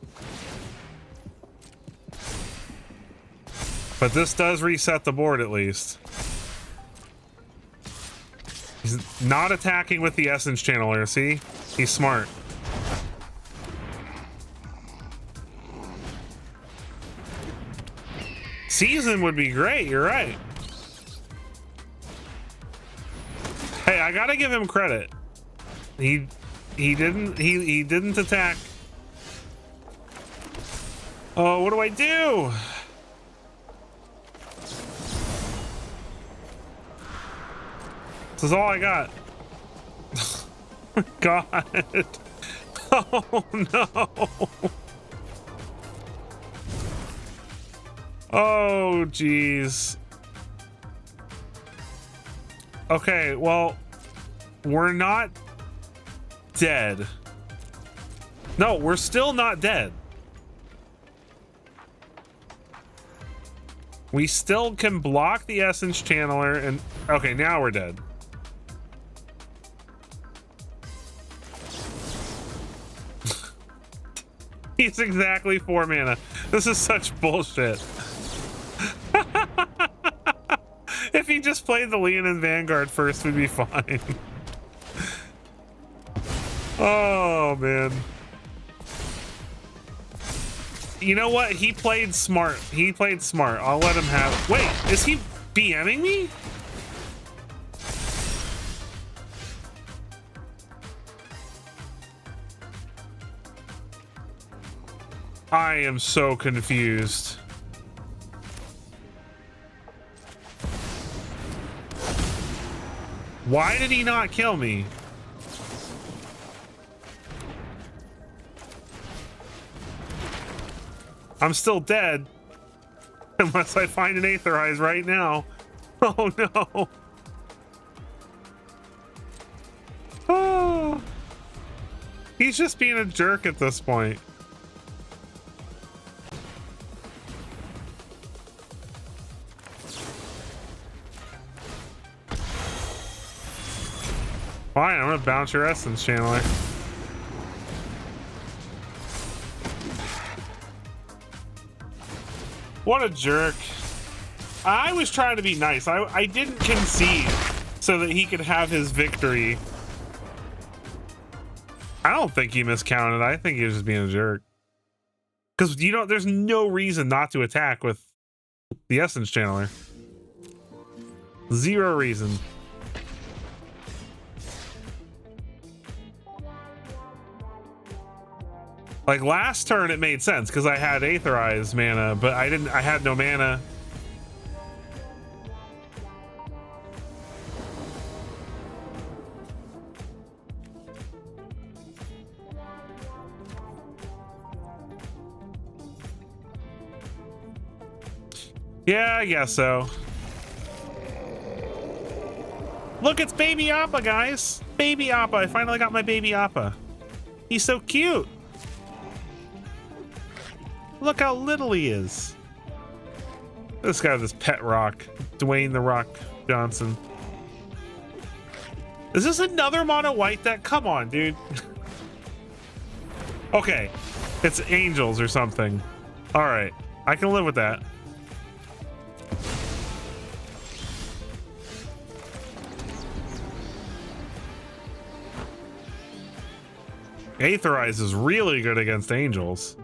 But this does reset the board at least. He's not attacking with the Essence Channeler, see? He's smart. Season would be great, you're right. Hey, I gotta give him credit. He didn't attack. Oh, what do I do? This is all I got. Oh my God. Oh no. Oh geez. Okay, well, we're not dead. No, we're still not dead. We still can block the Essence Channeler and... Okay, now we're dead. He's exactly 4 mana. This is such bullshit. If he just played the Leonin Vanguard first, we'd be fine. Oh man. You know what? He played smart. He played smart. I'll let him have. Wait, is he BMing me? I am so confused. Why did he not kill me? I'm still dead. Unless I find an Aetherize right now. Oh no. Oh. He's just being a jerk at this point. Fine, I'm gonna bounce your Essence Channeler. What a jerk. I was trying to be nice. I didn't concede so that he could have his victory. I don't think he miscounted. I think he was just being a jerk. Because, you know, there's no reason not to attack with the Essence Channeler. Zero reason. Like last turn it made sense because I had Aetherize mana, but I had no mana. Yeah, I guess so. Look, it's Baby Appa, guys. Baby Appa. I finally got my Baby Appa. He's so cute. Look how little he is. This guy with this pet rock. Dwayne the Rock Johnson. Is this another mono white deck? Come on, dude. Okay. It's angels or something. Alright. I can live with that. Aetherize is really good against angels.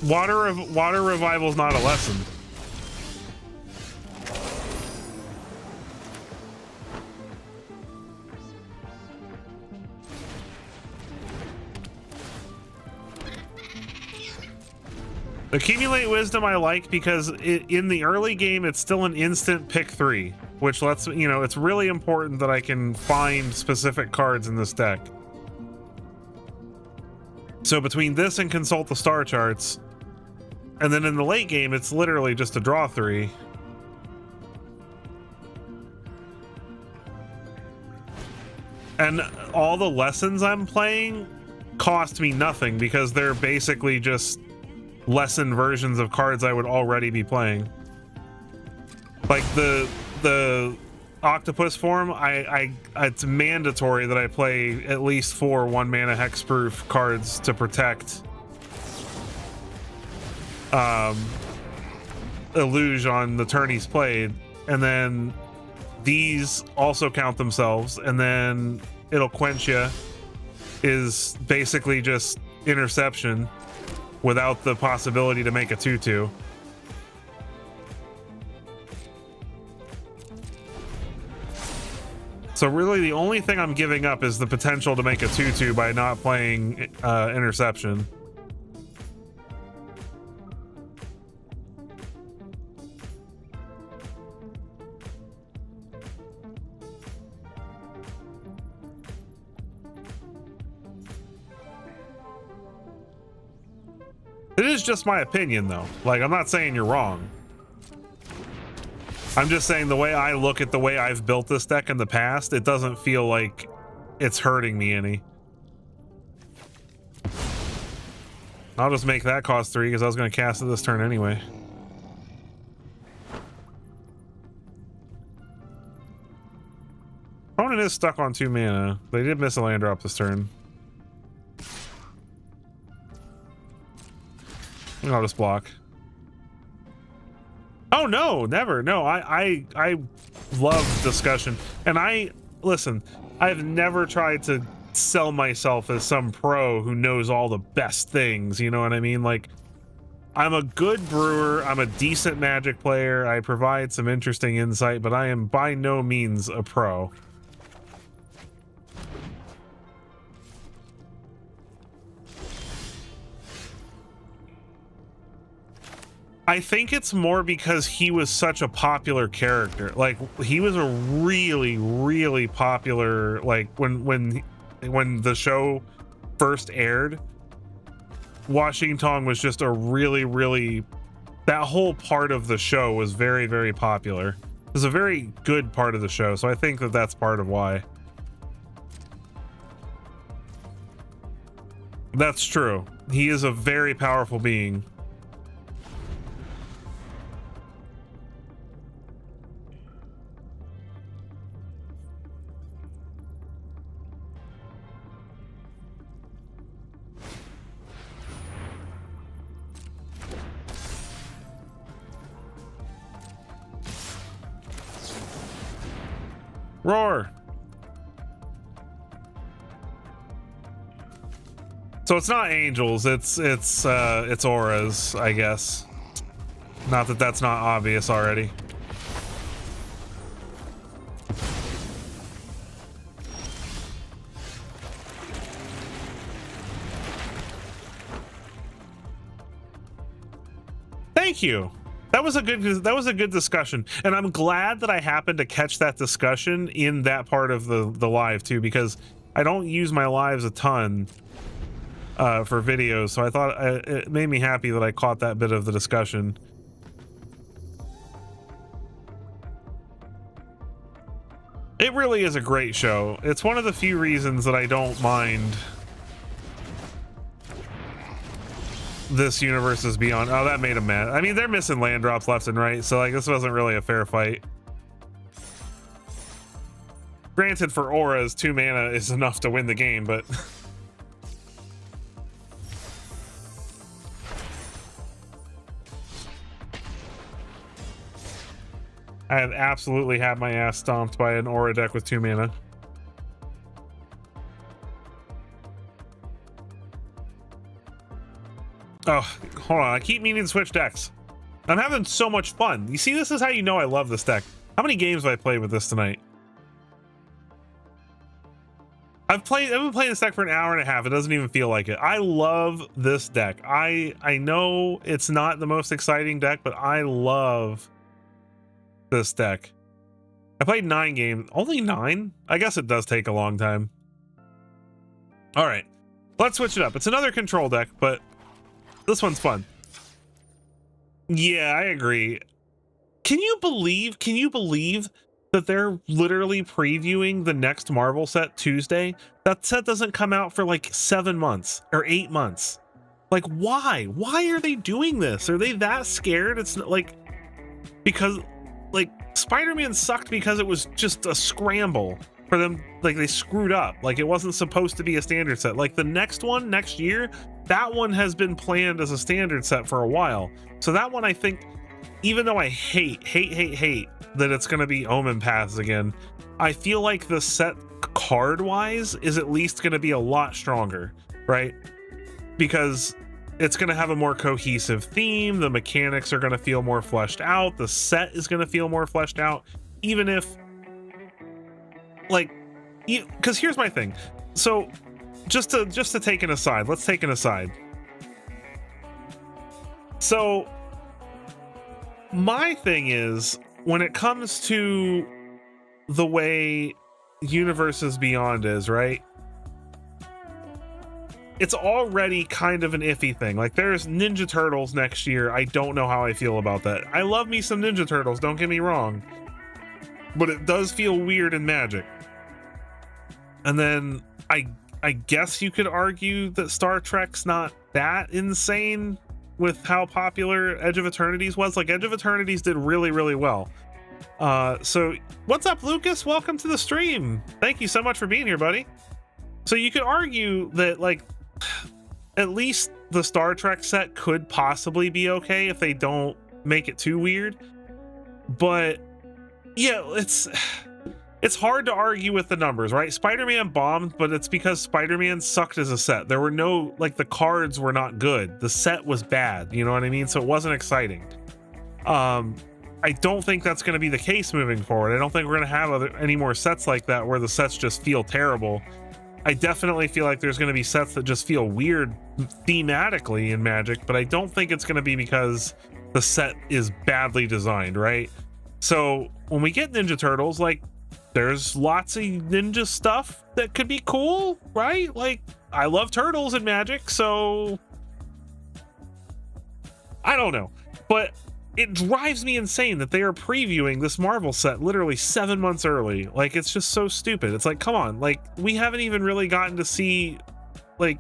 Water revival is not a lesson. Accumulate wisdom I like because in the early game it's still an instant pick 3, which lets, you know, it's really important that I can find specific cards in this deck. So between this and consult the star charts, and then in the late game it's literally just a draw 3. And all the lessons I'm playing cost me nothing because they're basically just lesson versions of cards I would already be playing. Like the octopus form, it's mandatory that I play at least 4 1-mana hexproof cards to protect Illuge on the turn he's played, and then these also count themselves, and then it'll quench ya is basically just interception without the possibility to make a 2/2. So really the only thing I'm giving up is the potential to make a 2/2 by not playing interception. It is just my opinion though. Like, I'm not saying you're wrong. I'm just saying the way I look at the way I've built this deck in the past, it doesn't feel like it's hurting me any. I'll just make that cost 3 because I was going to cast it this turn anyway. Opponent is stuck on 2 mana. They did miss a land drop this turn. I'll just block. Oh Oh no, never. No, I love discussion, and listen. I've never tried to sell myself as some pro who knows all the best things. You know what I mean? Like, I'm a good brewer. I'm a decent Magic player. I provide some interesting insight, but I am by no means a pro. I think it's more because he was such a popular character. Like, he was a really, really popular, like, when the show first aired, Washington was just a really, really, that whole part of the show was very, very popular. It was a very good part of the show, so I think that that's part of why. That's true. He is a very powerful being. Roar. So it's not angels, it's auras, I guess. Not that that's not obvious already. Thank you. That was a good discussion, and I'm glad that I happened to catch that discussion in that part of the live too, because I don't use my lives a ton for videos, so I thought it made me happy that I caught that bit of the discussion. It really is a great show. It's one of the few reasons that I don't mind this universe is beyond. Oh, that made him mad. I mean, they're missing land drops left and right, so like this wasn't really a fair fight. Granted, for auras, 2 mana is enough to win the game, but I had absolutely had my ass stomped by an aura deck with 2 mana. Oh, hold on. I keep meaning to switch decks. I'm having so much fun. You see, this is how you know I love this deck. How many games have I played with this tonight? I've been playing this deck for an hour and a half. It doesn't even feel like it. I love this deck. I know it's not the most exciting deck, but I love this deck. I played 9 games. Only 9? I guess it does take a long time. All right, let's switch it up. It's another control deck, but this one's fun. Yeah, I agree. Can you believe that they're literally previewing the next Marvel set Tuesday? That set doesn't come out for like 7 months or 8 months. Like, why? Why are they doing this? Are they that scared? It's not like, because like Spider-Man sucked because it was just a scramble for them. Like, they screwed up. Like, it wasn't supposed to be a standard set. Like, the next one next year, that one has been planned as a standard set for a while. So that one, I think, even though I hate that it's going to be Omen Paths again, I feel like the set card wise is at least going to be a lot stronger, right? Because it's going to have a more cohesive theme. The mechanics are going to feel more fleshed out. The set is going to feel more fleshed out, even if, like, because here's my thing. So just to take an aside, let's take an aside. So my thing is, when it comes to the way Universes Beyond is, right? It's already kind of an iffy thing. Like, there's Ninja Turtles next year. I don't know how I feel about that. I love me some Ninja Turtles, don't get me wrong. But it does feel weird in Magic. And then I guess you could argue that Star Trek's not that insane with how popular Edge of Eternities was. Like, Edge of Eternities did really, really well. So what's up, Lucas? Welcome to the stream. Thank you so much for being here, buddy. So you could argue that, like, at least the Star Trek set could possibly be okay if they don't make it too weird. But yeah, it's hard to argue with the numbers, right? Spider-Man bombed, but it's because Spider-Man sucked as a set. There were no, like, the cards were not good. The set was bad, you know what I mean? So it wasn't exciting. I don't think that's going to be the case moving forward. I don't think we're going to have any more sets like that where the sets just feel terrible. I definitely feel like there's going to be sets that just feel weird thematically in Magic, but I don't think it's going to be because the set is badly designed, right? So when we get Ninja Turtles, like, there's lots of ninja stuff that could be cool, right? Like, I love turtles in Magic, so I don't know. But it drives me insane that they are previewing this Marvel set literally 7 months early. Like, it's just so stupid. It's like, come on, like, we haven't even really gotten to see, like,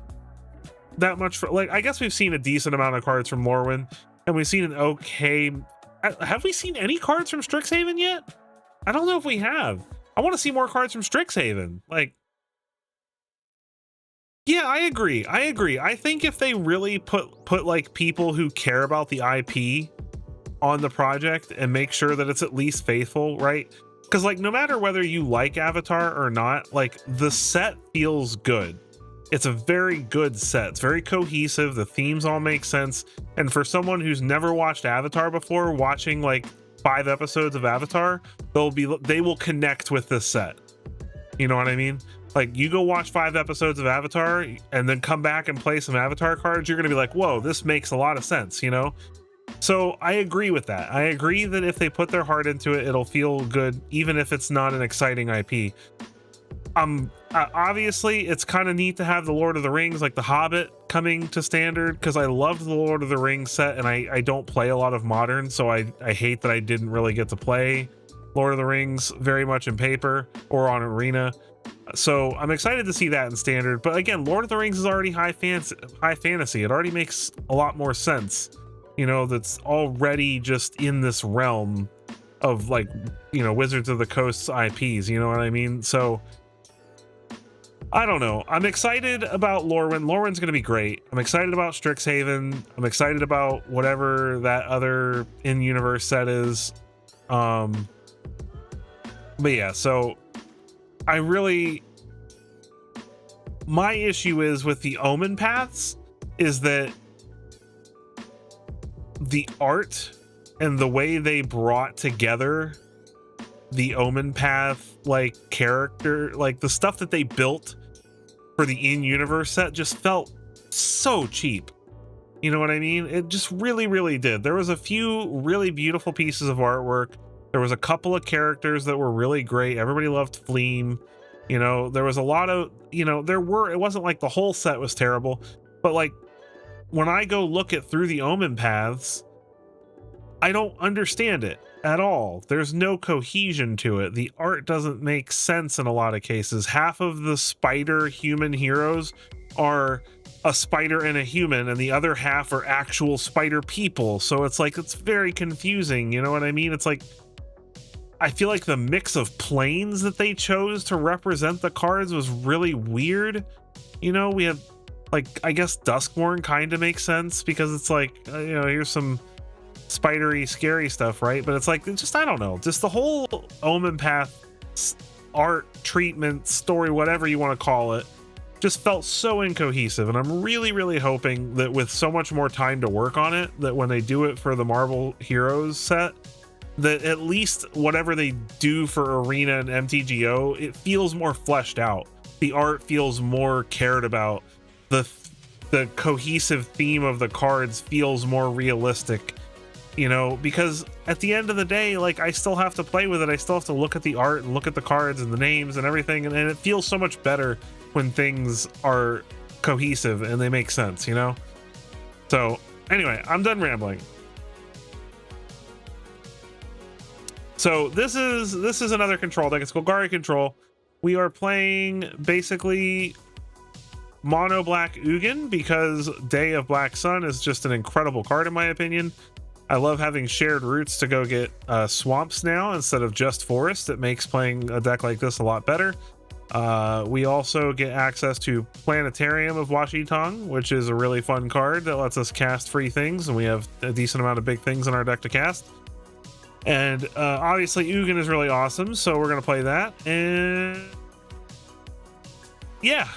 that much for, like, I guess we've seen a decent amount of cards from Lorwyn, and we've seen an okay, have we seen any cards from Strixhaven yet? I don't know if we have. I want to see more cards from Strixhaven. Like, yeah, I agree. I think if they really put like people who care about the IP on the project and make sure that it's at least faithful, right? Because, like, no matter whether you like Avatar or not, like, the set feels good. It's a very good set. It's very cohesive. The themes all make sense. And for someone who's never watched Avatar before, watching like 5 episodes of Avatar, they will connect with this set. You know what I mean? Like, you go watch 5 episodes of Avatar and then come back and play some Avatar cards, you're gonna be like, whoa, this makes a lot of sense, you know? So I agree with that. I agree that if they put their heart into it, it'll feel good, even if it's not an exciting IP. Obviously, it's kind of neat to have the Lord of the Rings, like the Hobbit, coming to standard, because I loved the Lord of the Rings set, and I don't play a lot of modern, so I hate that I didn't really get to play Lord of the Rings very much in paper or on Arena. So I'm excited to see that in standard. But again, Lord of the Rings is already high fantasy. It already makes a lot more sense. You know, that's already just in this realm of, like, you know, Wizards of the Coast's IPs, you know what I mean? So I don't know. I'm excited about Lorwyn. Lorwyn's going to be great. I'm excited about Strixhaven. I'm excited about whatever that other in-universe set is. But yeah, so my issue is with the Omen paths is that the art and the way they brought together the Omen path, like, character, like the stuff that they built for the in-universe set just felt so cheap. You know what I mean? It just really, really did. There was a few really beautiful pieces of artwork. There was a couple of characters that were really great. Everybody loved Fleam. You know, there was a lot of, you know, it wasn't like the whole set was terrible, but like, when I go look at through the Omen paths, I don't understand it at all. There's no cohesion to it. The art doesn't make sense in a lot of cases. Half of the spider human heroes are a spider and a human, and the other half are actual spider people. So it's like, it's very confusing. You know what I mean? It's like, I feel like the mix of planes that they chose to represent the cards was really weird. You know, we had, like, I guess Duskborn kind of makes sense because it's like, you know, here's some spidery, scary stuff, right? But it's like, it's just, I don't know, just the whole Omen path art, treatment, story, whatever you want to call it, just felt so incohesive. And I'm really, really hoping that with so much more time to work on it, that when they do it for the Marvel Heroes set, that at least whatever they do for Arena and MTGO, it feels more fleshed out. The art feels more cared about. The cohesive theme of the cards feels more realistic, you know, because at the end of the day, like, I still have to play with it. I still have to look at the art and look at the cards and the names and everything, and it feels so much better when things are cohesive and they make sense, you know? So anyway, I'm done rambling. So this is another control deck. It's Golgari Control. We are playing basically mono black Ugin because Day of Black Sun is just an incredible card in my opinion. I love having shared roots to go get swamps now instead of just forest. It makes playing a deck like this a lot better. We also get access to Planetarium of Washitong, which is a really fun card that lets us cast free things, and we have a decent amount of big things in our deck to cast. And obviously Ugin is really awesome, so we're gonna play that. And yeah.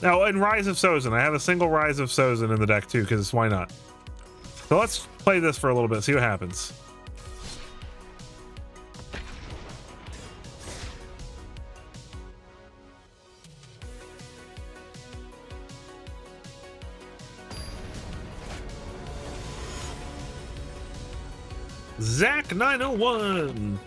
Now, and Rise of Sozin. I have a single Rise of Sozin in the deck too, because why not? So let's play this for a little bit, see what happens. Zach 901.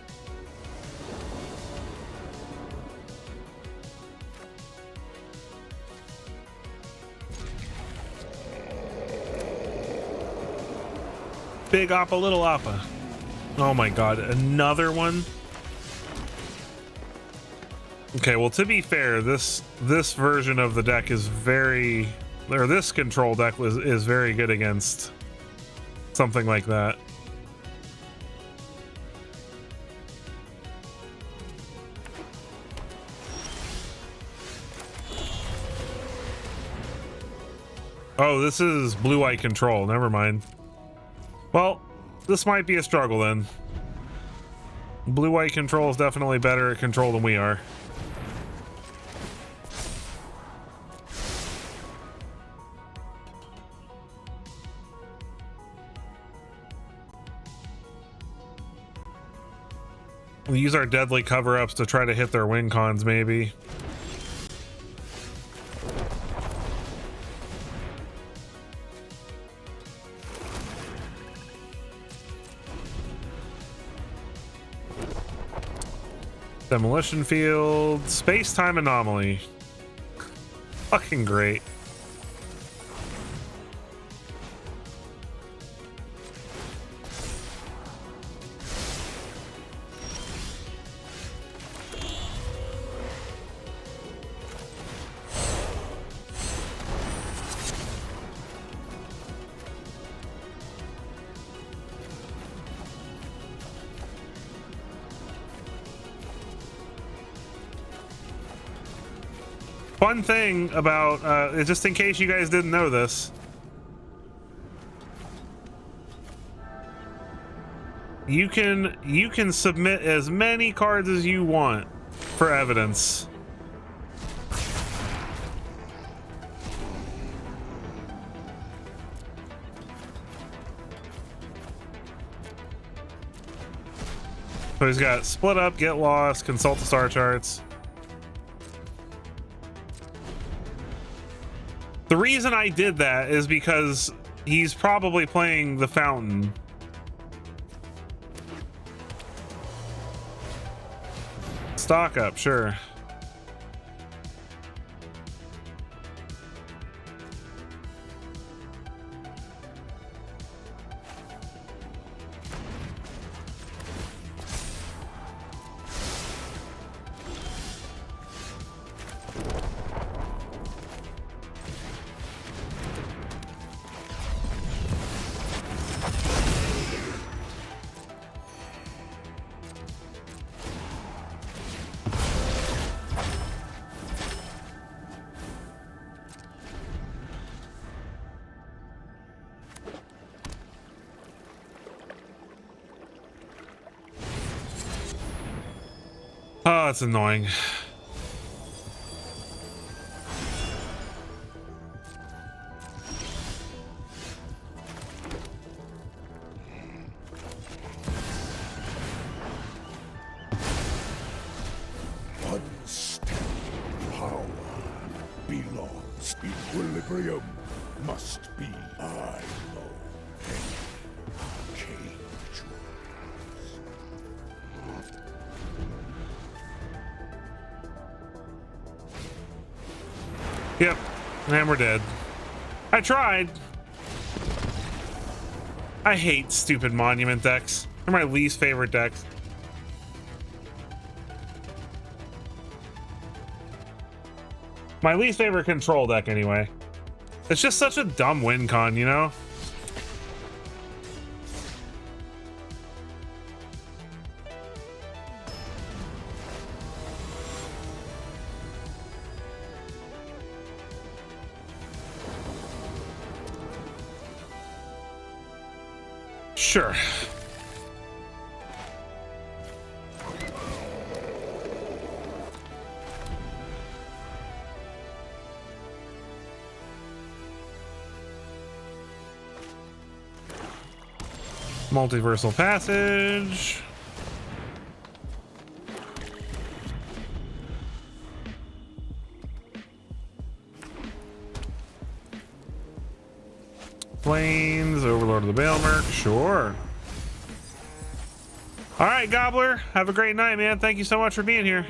Big Appa, little Appa. Oh my god, another one? Okay, well, to be fair, this version of the deck is very, or this control deck is very good against something like that. Oh, this is blue-white control. Never mind. Well, this might be a struggle then. Blue-white control is definitely better at control than we are. We use our deadly cover-ups to try to hit their win cons, maybe. Demolition field, space-time anomaly. Fucking great. Fun thing about just in case you guys didn't know this, you can submit as many cards as you want for evidence. So he's got split up, get lost, consult the star charts. The reason I did that is because he's probably playing the fountain. Stock up, sure. Oh, that's annoying. One step power belongs. Equilibrium must be. I know. Cage. Yep, and we're dead. I tried. I hate stupid monument decks. They're my least favorite decks. My least favorite control deck, anyway. It's just such a dumb win con, you know? Sure. Multiversal Passage. Plains, Overlord of the Baelmerk, sure. All right, Gobbler, have a great night, man. Thank you so much for being here.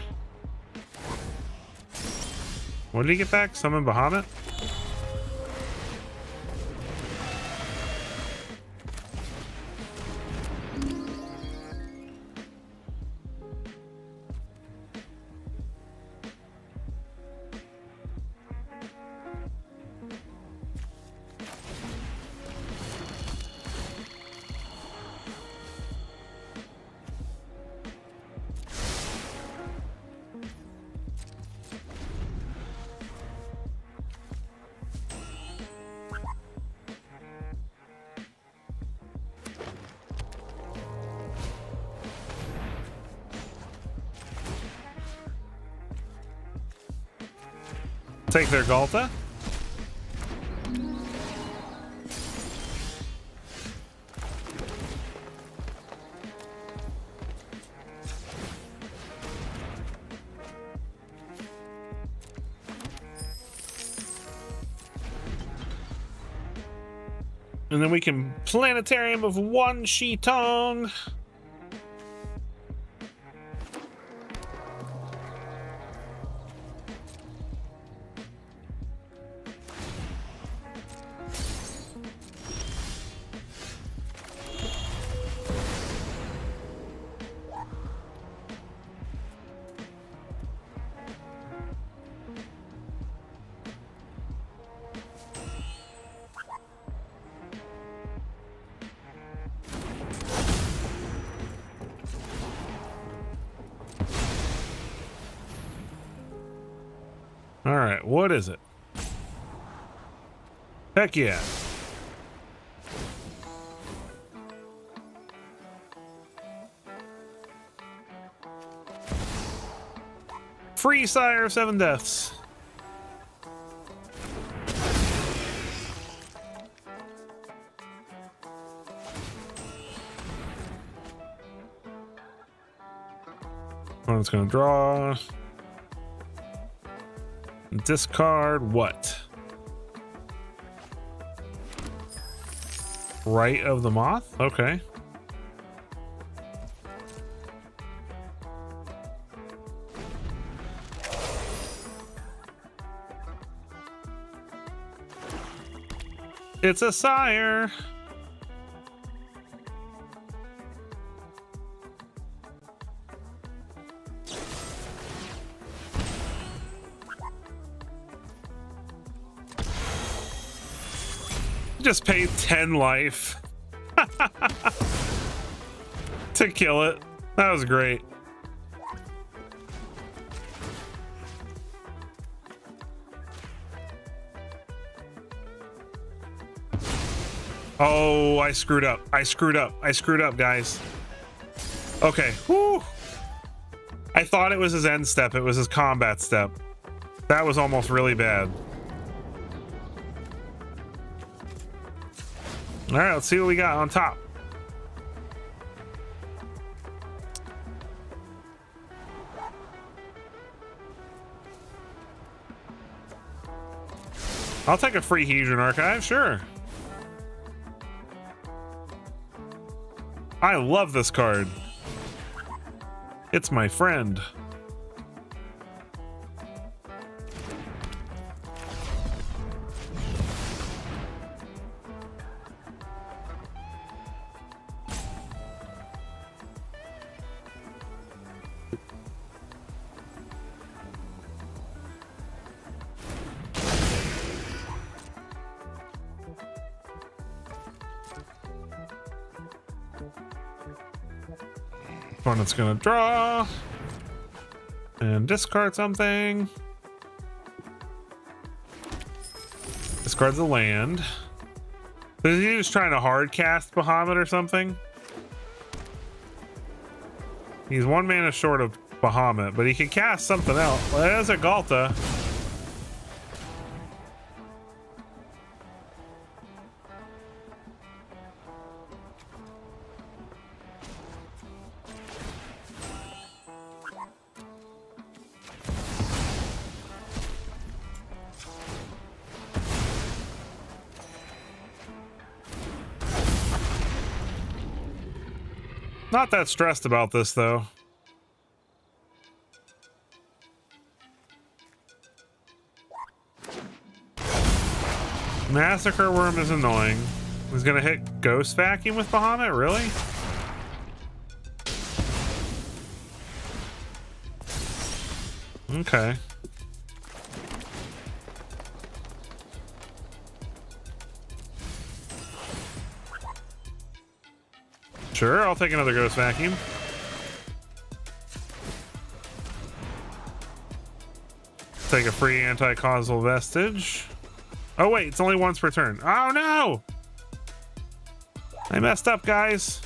What did he get back? Summon Bahamut? Take their Galta. And then we can Planetarium of one Shitong. All right, what is it? Heck yeah. Free Sire of 7 Deaths. One's gonna draw. Discard what? Right of the Moth? Okay. It's a Sire. Just paid 10 life to kill it. That was great. Oh, I screwed up. I screwed up, guys. Okay. Whew. I thought it was his end step. It was his combat step. That was almost really bad. All right, let's see what we got on top. I'll take a free Hedron Archive, sure. I love this card. It's my friend. Opponent's gonna draw and discard something. Discards a land. Is he just trying to hard cast Bahamut or something? He's 1 mana short of Bahamut, but he can cast something else. Well, there's a Galta. Not that stressed about this, though. Massacre Worm is annoying. He's gonna hit Ghost Vacuum with Bahamut? Really? Okay. Sure, I'll take another Ghost Vacuum. Take a free anti-causal vestige. Oh wait, it's only once per turn. Oh no! I messed up, guys.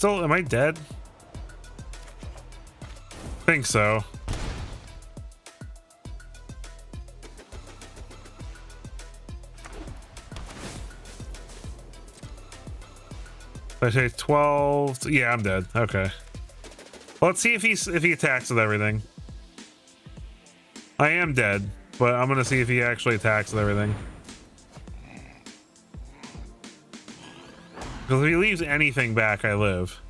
Am I dead? Think so. I take 12. Yeah, I'm dead. Okay. Well, let's see if he attacks with everything. I am dead, but I'm gonna see if he actually attacks with everything. Because if he leaves anything back, I live.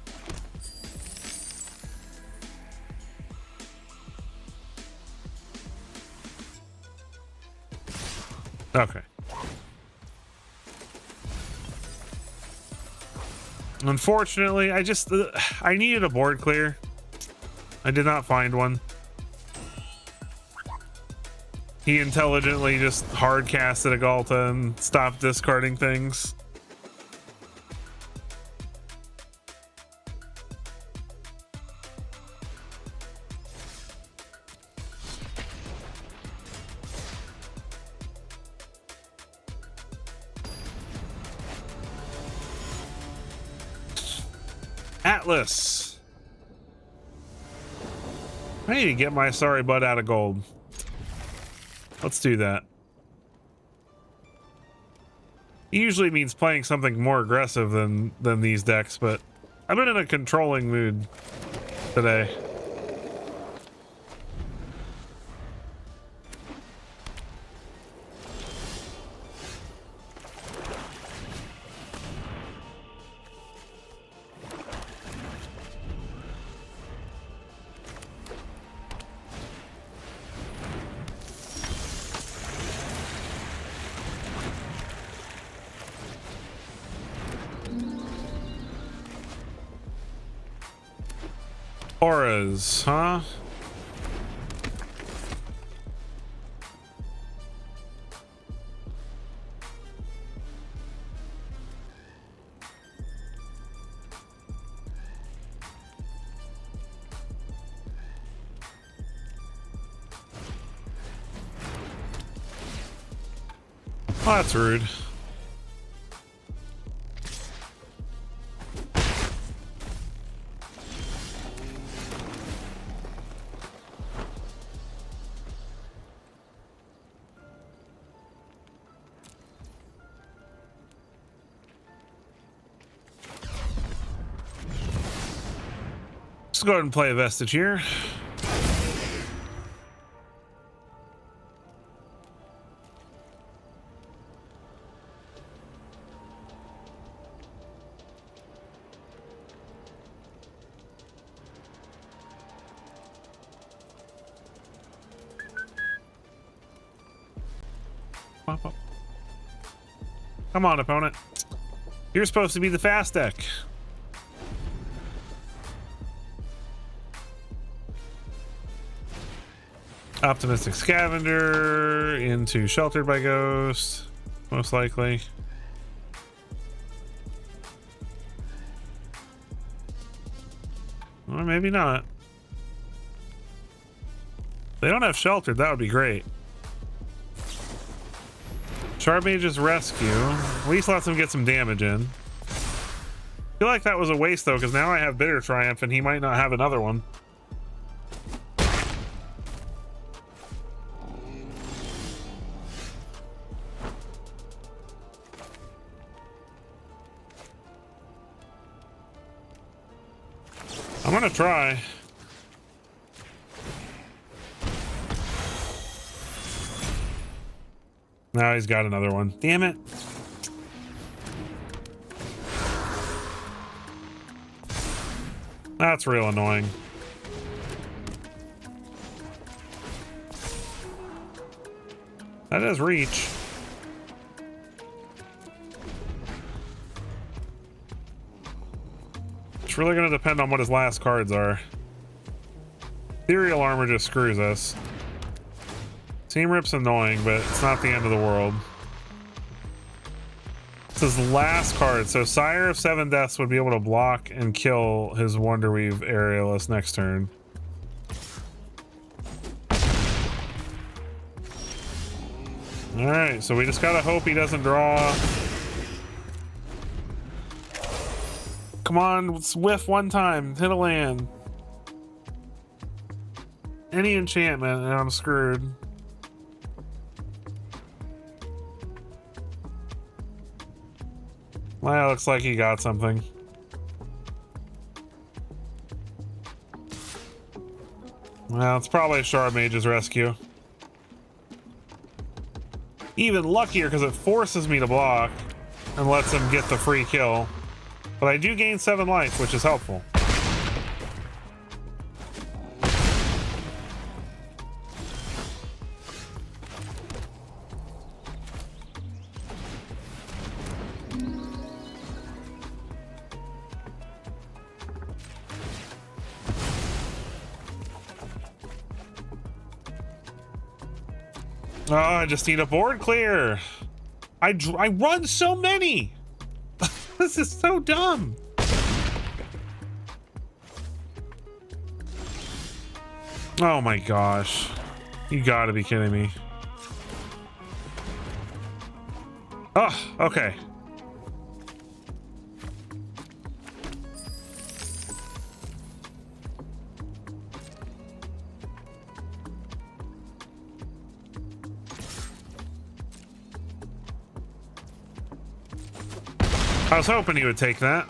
Okay. Unfortunately, I needed a board clear. I did not find one. He intelligently just hard casted a Galta and stopped discarding things. Atlas. I need to get my sorry butt out of gold. Let's do that. It usually means playing something more aggressive than these decks, but I've been in a controlling mood today. Auras, huh? Oh, that's rude. Let's go ahead and play a vestige here. Come on, opponent. You're supposed to be the fast deck. Optimistic Scavenger into Sheltered by Ghost, most likely. Or maybe not. They don't have sheltered. That would be great. Shard Mage's Rescue. At least lets him get some damage in. I feel like that was a waste though, because now I have Bitter Triumph and he might not have another one. I'm gonna try. Now he's got another one. Damn it. That's real annoying. That is reach. It's really going to depend on what his last cards are. Ethereal Armor just screws us. Team Rip's annoying, but it's not the end of the world. It's his last card, so Sire of Seven Deaths would be able to block and kill his Wonderweave Aerialist next turn. Alright, so we just gotta hope he doesn't draw. Come on, let's whiff one time, hit a land. Any enchantment and I'm screwed. Well, looks like he got something. Well, it's probably a Shard Mage's Rescue. Even luckier because it forces me to block and lets him get the free kill. But I do gain 7 life, which is helpful. Oh, I just need a board clear. I run so many. This is so dumb. Oh my gosh. You gotta be kidding me. Oh, okay. I was hoping he would take that.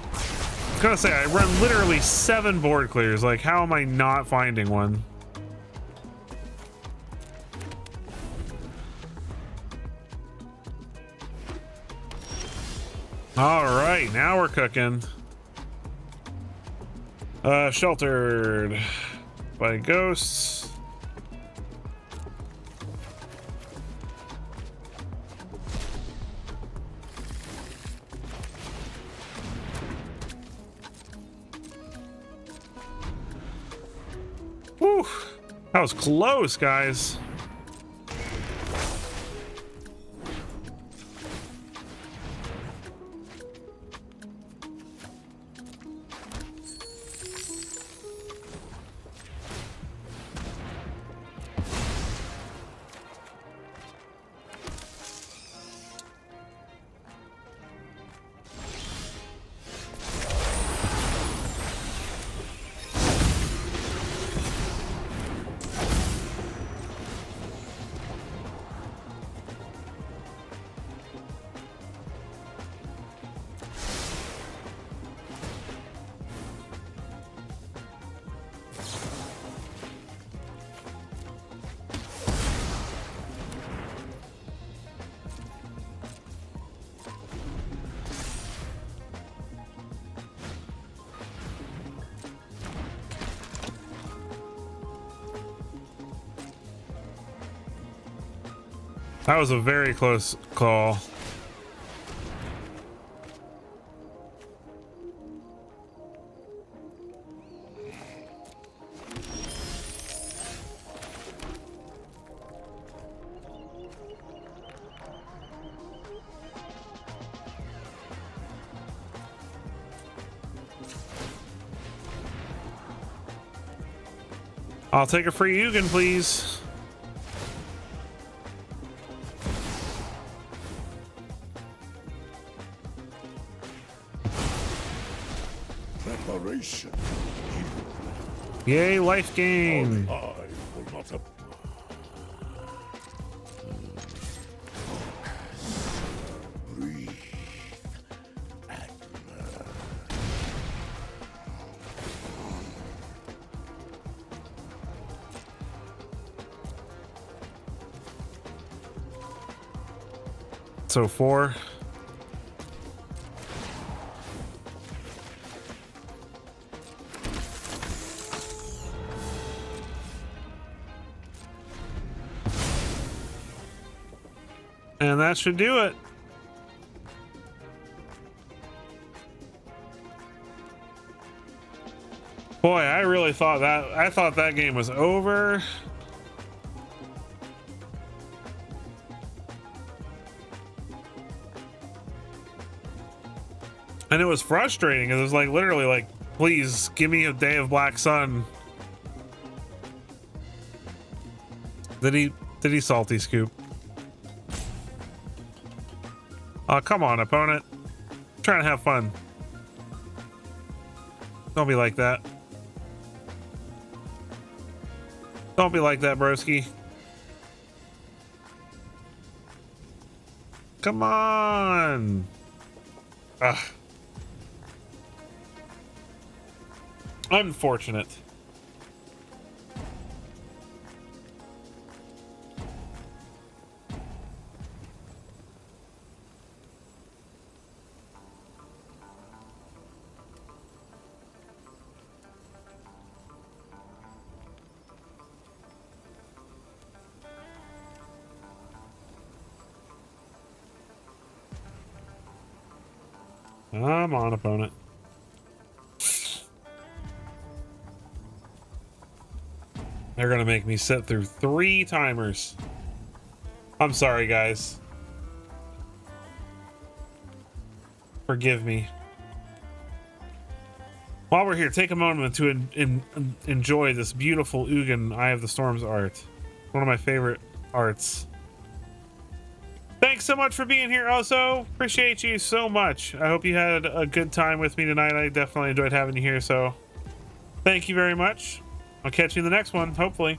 I was gonna say, I run literally 7 board clears. Like, how am I not finding one? All right, now we're cooking. Sheltered by ghosts. Whew, that was close, guys. That was a very close call. I'll take a free Ugin, please. Preparation. Yay, life gain. I will not breathe. So 4. And that should do it. Boy, I really thought that game was over. And it was frustrating. It was like literally like, please give me a day of black sun. Did he salty scoop? Oh, come on, opponent. I'm trying to have fun. Don't be like that. Don't be like that, broski. Come on. Ugh. Unfortunate. Come on, opponent. They're gonna make me sit through 3 timers. I'm sorry, guys. Forgive me. While we're here, take a moment to enjoy this beautiful Ugin Eye of the Storms art. One of my favorite arts. Thanks so much for being here, Oso. Appreciate you so much. I hope you had a good time with me tonight. I definitely enjoyed having you here, so thank you very much. I'll catch you in the next one, hopefully.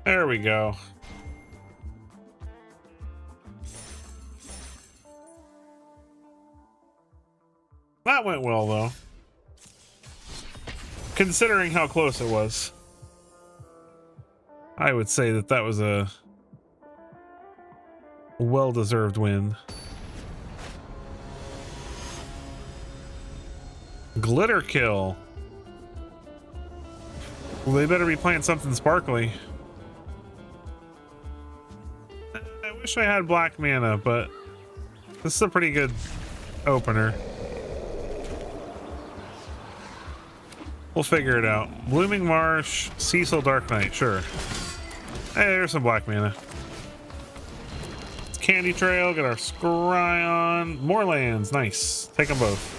There we go. That went well, though. Considering how close it was. I would say that that was a well-deserved win. Glitter kill. Well, they better be playing something sparkly. I wish I had black mana, but this is a pretty good opener. We'll figure it out. Blooming Marsh, Cecil Dark Knight, sure. Hey, there's some black mana. It's Candy Trail, get our scry on. More lands, nice. Take them both.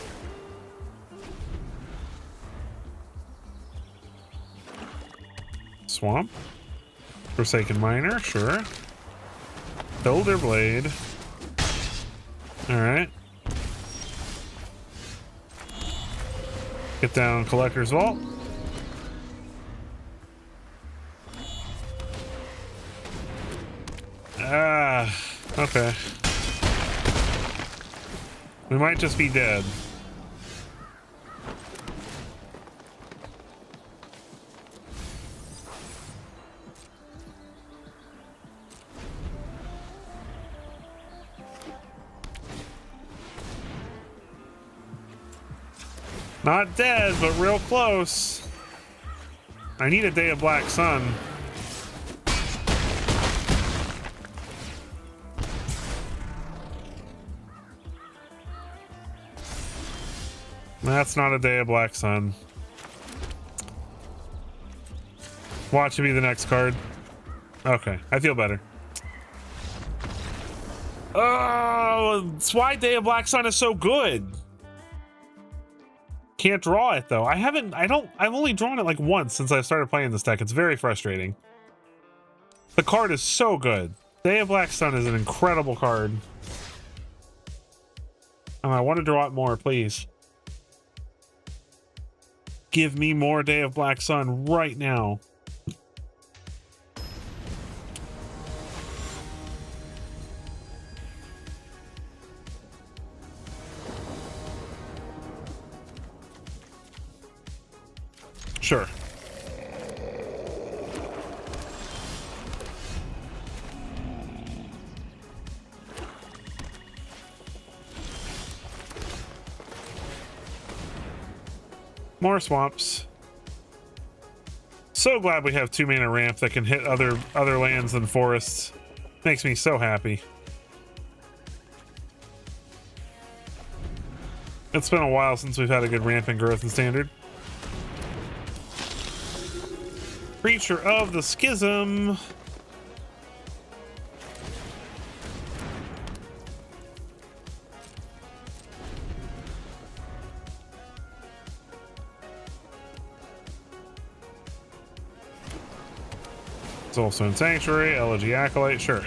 Swamp. Forsaken Miner, sure. Elder Blade. Alright. Get down Collector's Vault. Ah, okay. We might just be dead. Not dead, but real close. I need a Day of Black Sun. That's not a Day of Black Sun. Watch it be the next card. Okay, I feel better. Oh, that's why Day of Black Sun is so good. Can't draw it though. I've only drawn it like once since I started playing this deck. It's very frustrating. The card is so good. Day of Black Sun is an incredible card. And I want to draw it more, please. Give me more Day of Black Sun right now. Sure. More swamps. So glad we have 2-mana ramp that can hit other lands than forests. Makes me so happy. It's been a while since we've had a good ramp in Growth and Standard. Creature of the Schism. Soulstone Sanctuary, Elegy Acolyte, sure.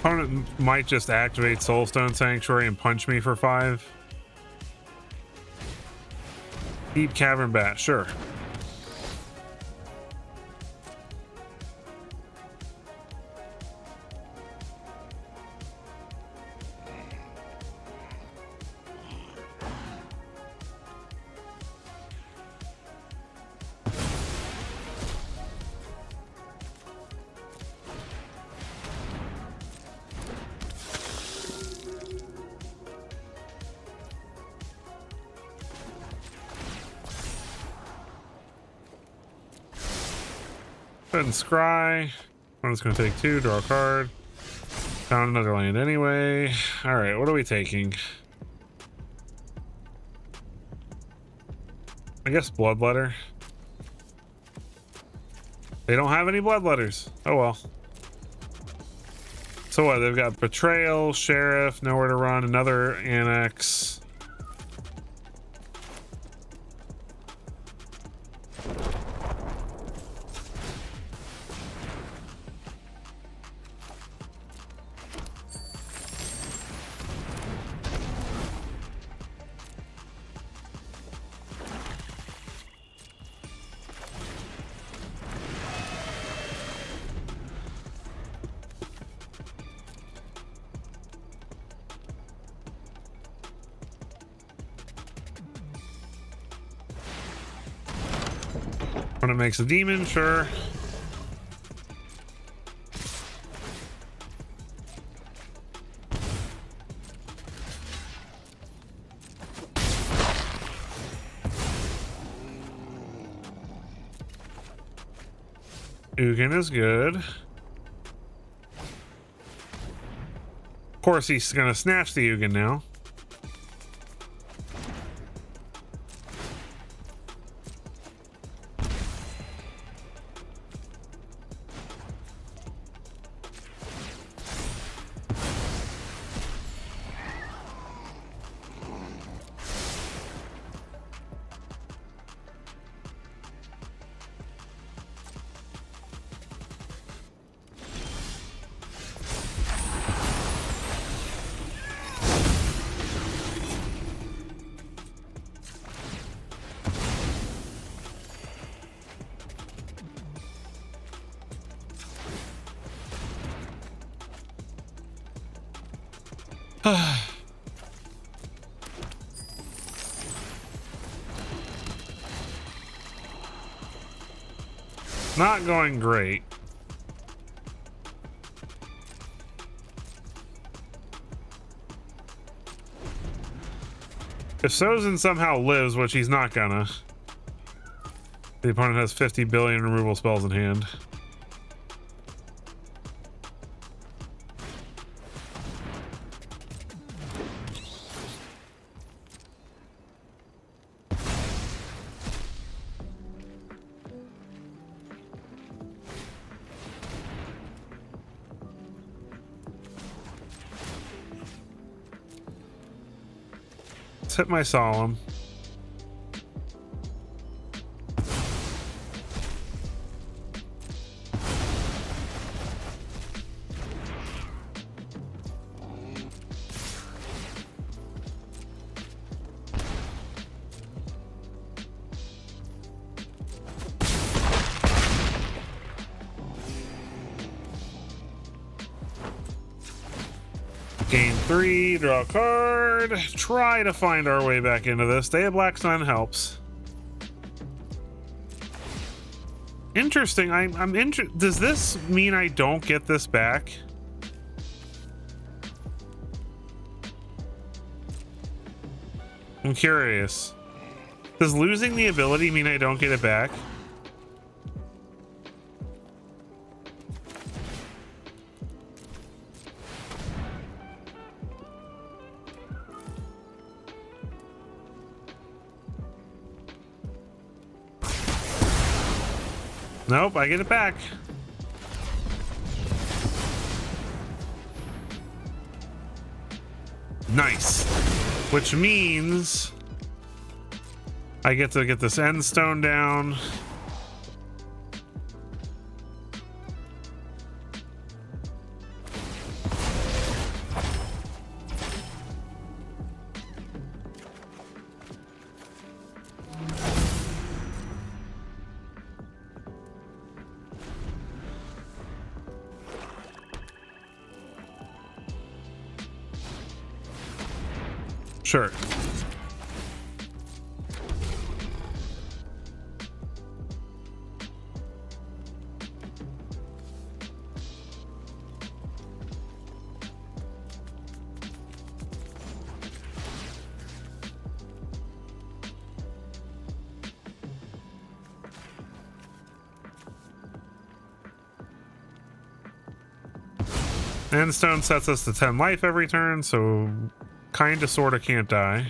Opponent might just activate Soulstone Sanctuary and punch me for 5. Deep Cavern Bat, sure. Go ahead and scry. I'm just going to take 2, draw a card. Found another land anyway. All right, what are we taking? I guess Bloodletter. They don't have any Bloodletters. Oh well. So what? They've got betrayal, sheriff, nowhere to run, another annex. When it makes a demon, sure. Ugin is good. Of course, he's gonna snatch the Ugin now. Not going great. If Sozin somehow lives, which he's not gonna, the opponent has 50 billion removal spells in hand. Let's hit my solemn. Gain 3, draw a card, try to find our way back into this. Day of Black Sun helps. Interesting. Does this mean I don't get this back? I'm curious. Does losing the ability mean I don't get it back? Nope, I get it back. Nice. Which means I get to get this end stone down. Sure. Endstone sets us to 10 life every turn, so kinda sorta can't die.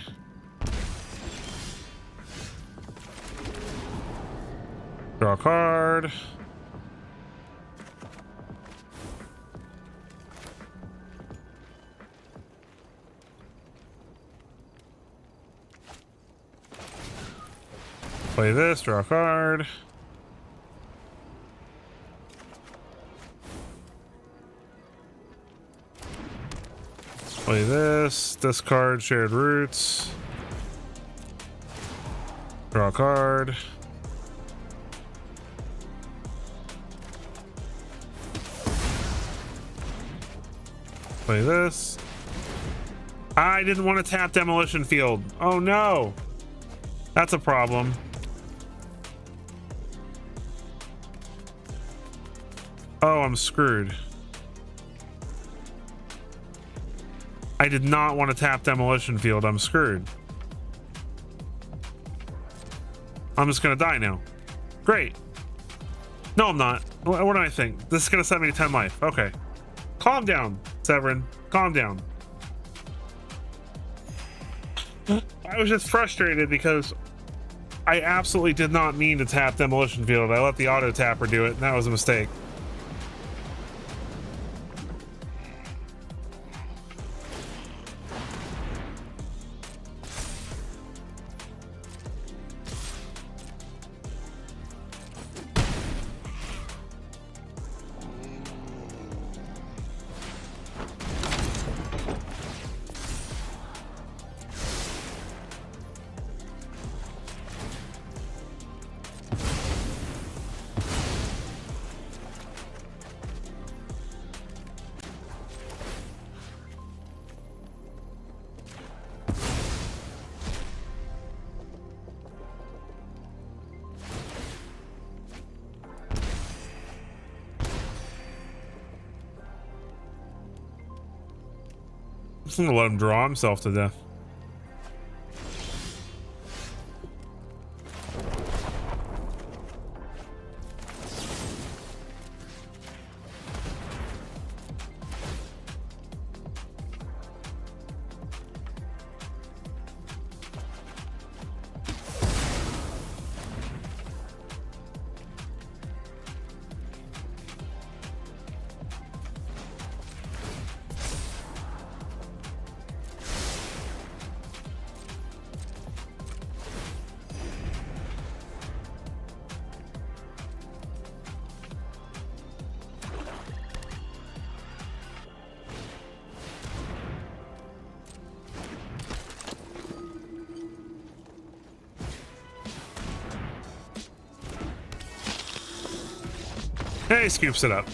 Draw a card. Play this, draw a card. Play this, discard shared roots. Draw a card. Play this. I didn't want to tap Demolition Field. Oh no. That's a problem. Oh, I'm screwed. I did not want to tap Demolition Field. I'm screwed. I'm just gonna die now. Great. No, I'm not. What do I think? This is gonna set me to 10 life. Okay. Calm down, Severin. Calm down. I was just frustrated because I absolutely did not mean to tap Demolition Field. I let the auto tapper do it, and that was a mistake. I'm gonna let him draw himself to death. Hey, scoops it up.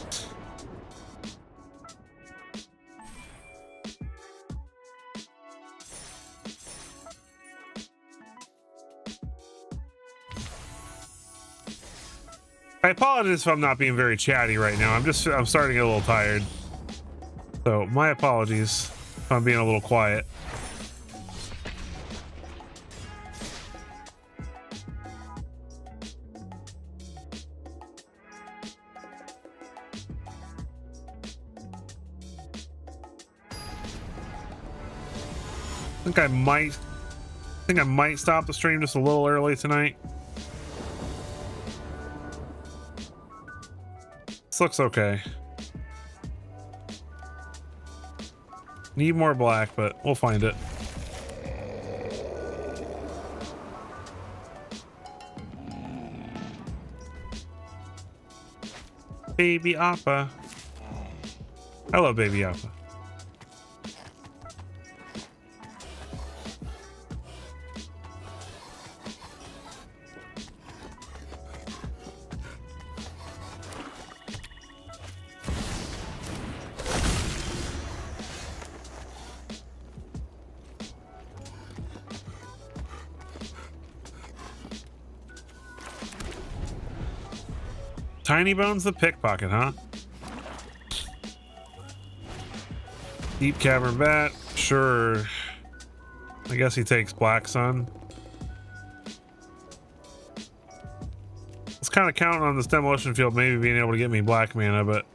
I apologize if I'm not being very chatty right now. I'm starting to get a little tired. So my apologies if I'm being a little quiet. I think I might stop the stream just a little early tonight. This looks okay. Need more black, but we'll find it. Baby Appa. I love Baby Appa. Tiny Bones the pickpocket, huh? Deep Cavern Bat, sure. I guess he takes Black Sun. It's kind of counting on this Demolition Field maybe being able to get me black mana, but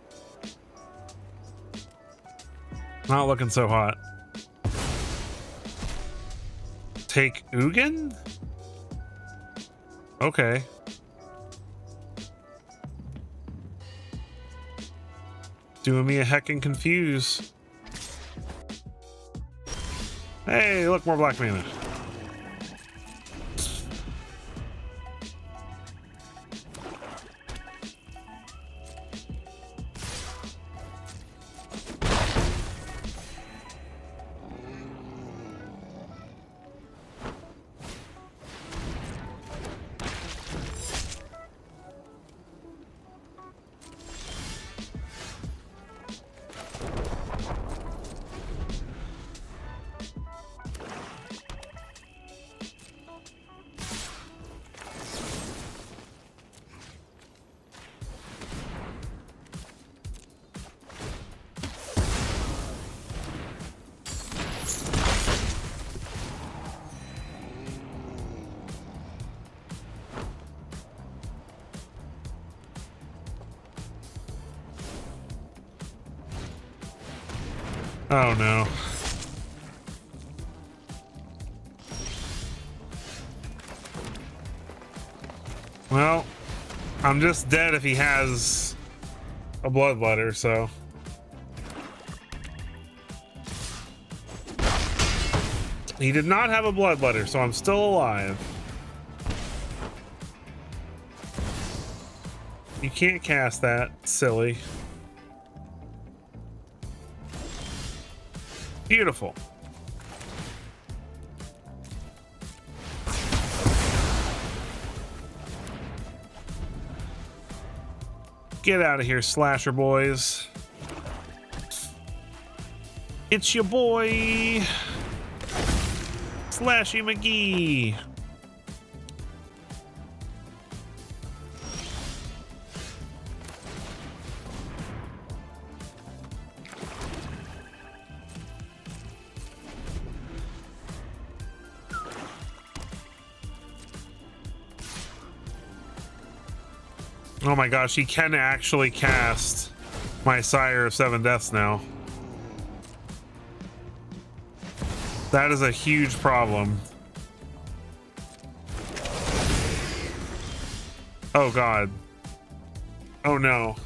not looking so hot. Take Ugin? Okay. Doing me a heckin' confuse. Hey, look, more black mana. Oh no. Well, I'm just dead if he has a bloodletter, so. He did not have a bloodletter, so I'm still alive. You can't cast that, silly. Beautiful. Get out of here, slasher boys. It's your boy, Slashy McGee. Oh my gosh, he can actually cast my Sire of Seven Deaths now. That is a huge problem. Oh god. Oh no.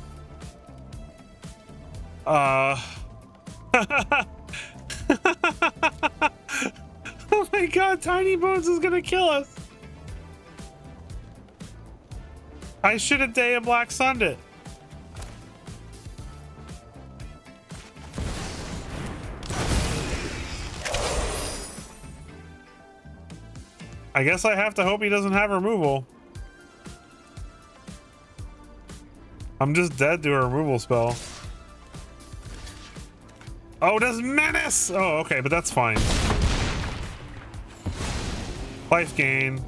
Oh my god, Tiny Bones is gonna kill us. I should have Day of Black Sunned it. I guess I have to hope he doesn't have removal. I'm just dead to a removal spell. Oh, it does menace! Oh, okay, but that's fine. Life gain.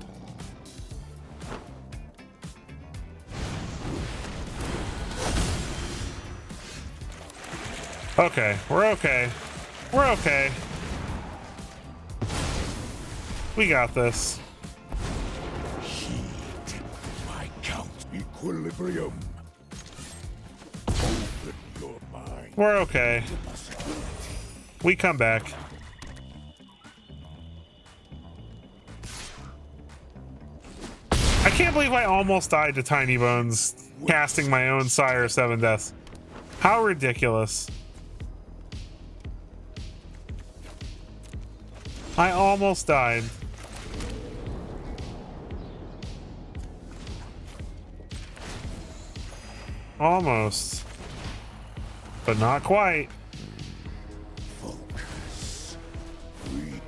Okay, we're okay. We're okay. We got this. Heed my count. Equilibrium. Open your mind. We're okay. to possibility. We come back. I can't believe I almost died to Tiny Bones casting my own Sire of Seven Deaths. How ridiculous. I almost died. Almost. But not quite. Focus. Breathe.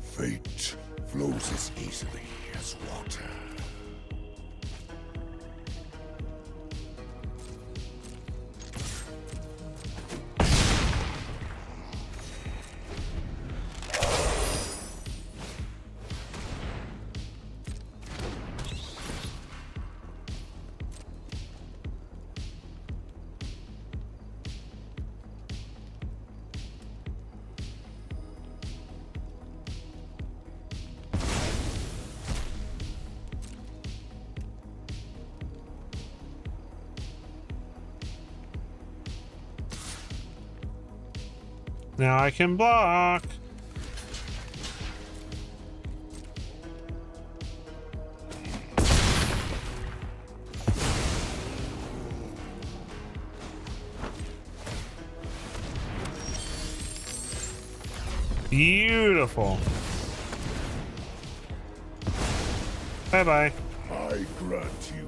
Fate flows as easily as water. Now I can block. Beautiful. Bye-bye. I grant you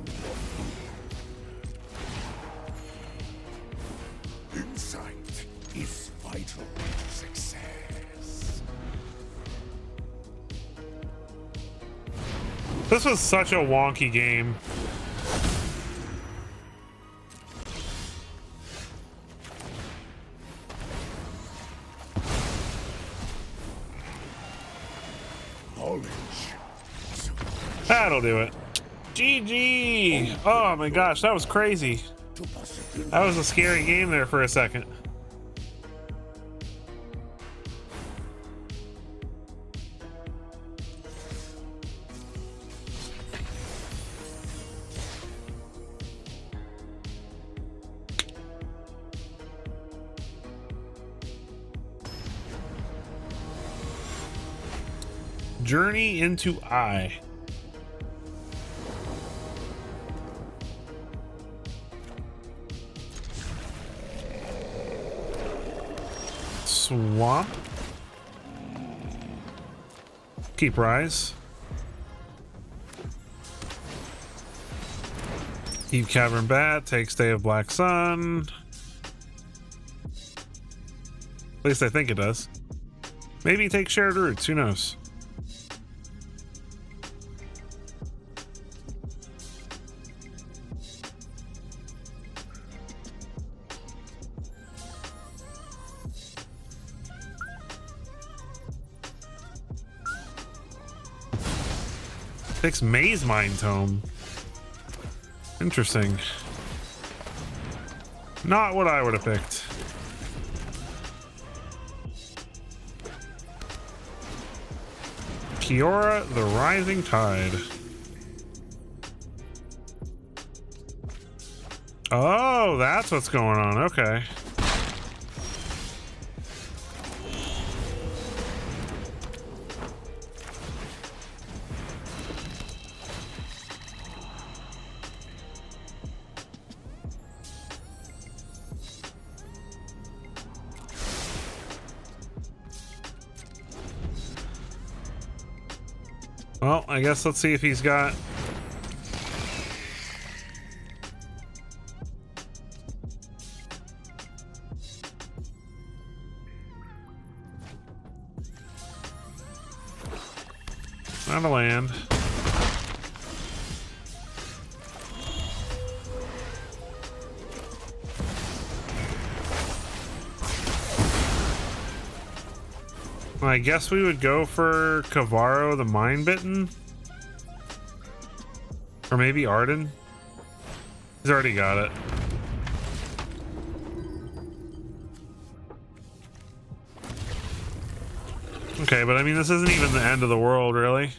one. Insight is vital to success. This was such a wonky game. Knowledge. That'll do it. GG. Oh my gosh, that was crazy. To possibility. That was a scary game there for a second. Journey into I. Swamp. Keep Rise. Keep Cavern Bat. Take Stay of Black Sun. At least I think it does. Maybe take Shared Roots. Who knows? Takes Maze Mine Tome. Interesting. Not what I would have picked. Kiora, the Rising Tide. Oh, that's what's going on. Okay. Well, I guess let's see if he's got... Not a land. I guess we would go for Kavaro the Mind Bitten. Or maybe Arden. He's already got it. Okay, but I mean, this isn't even the end of the world, really.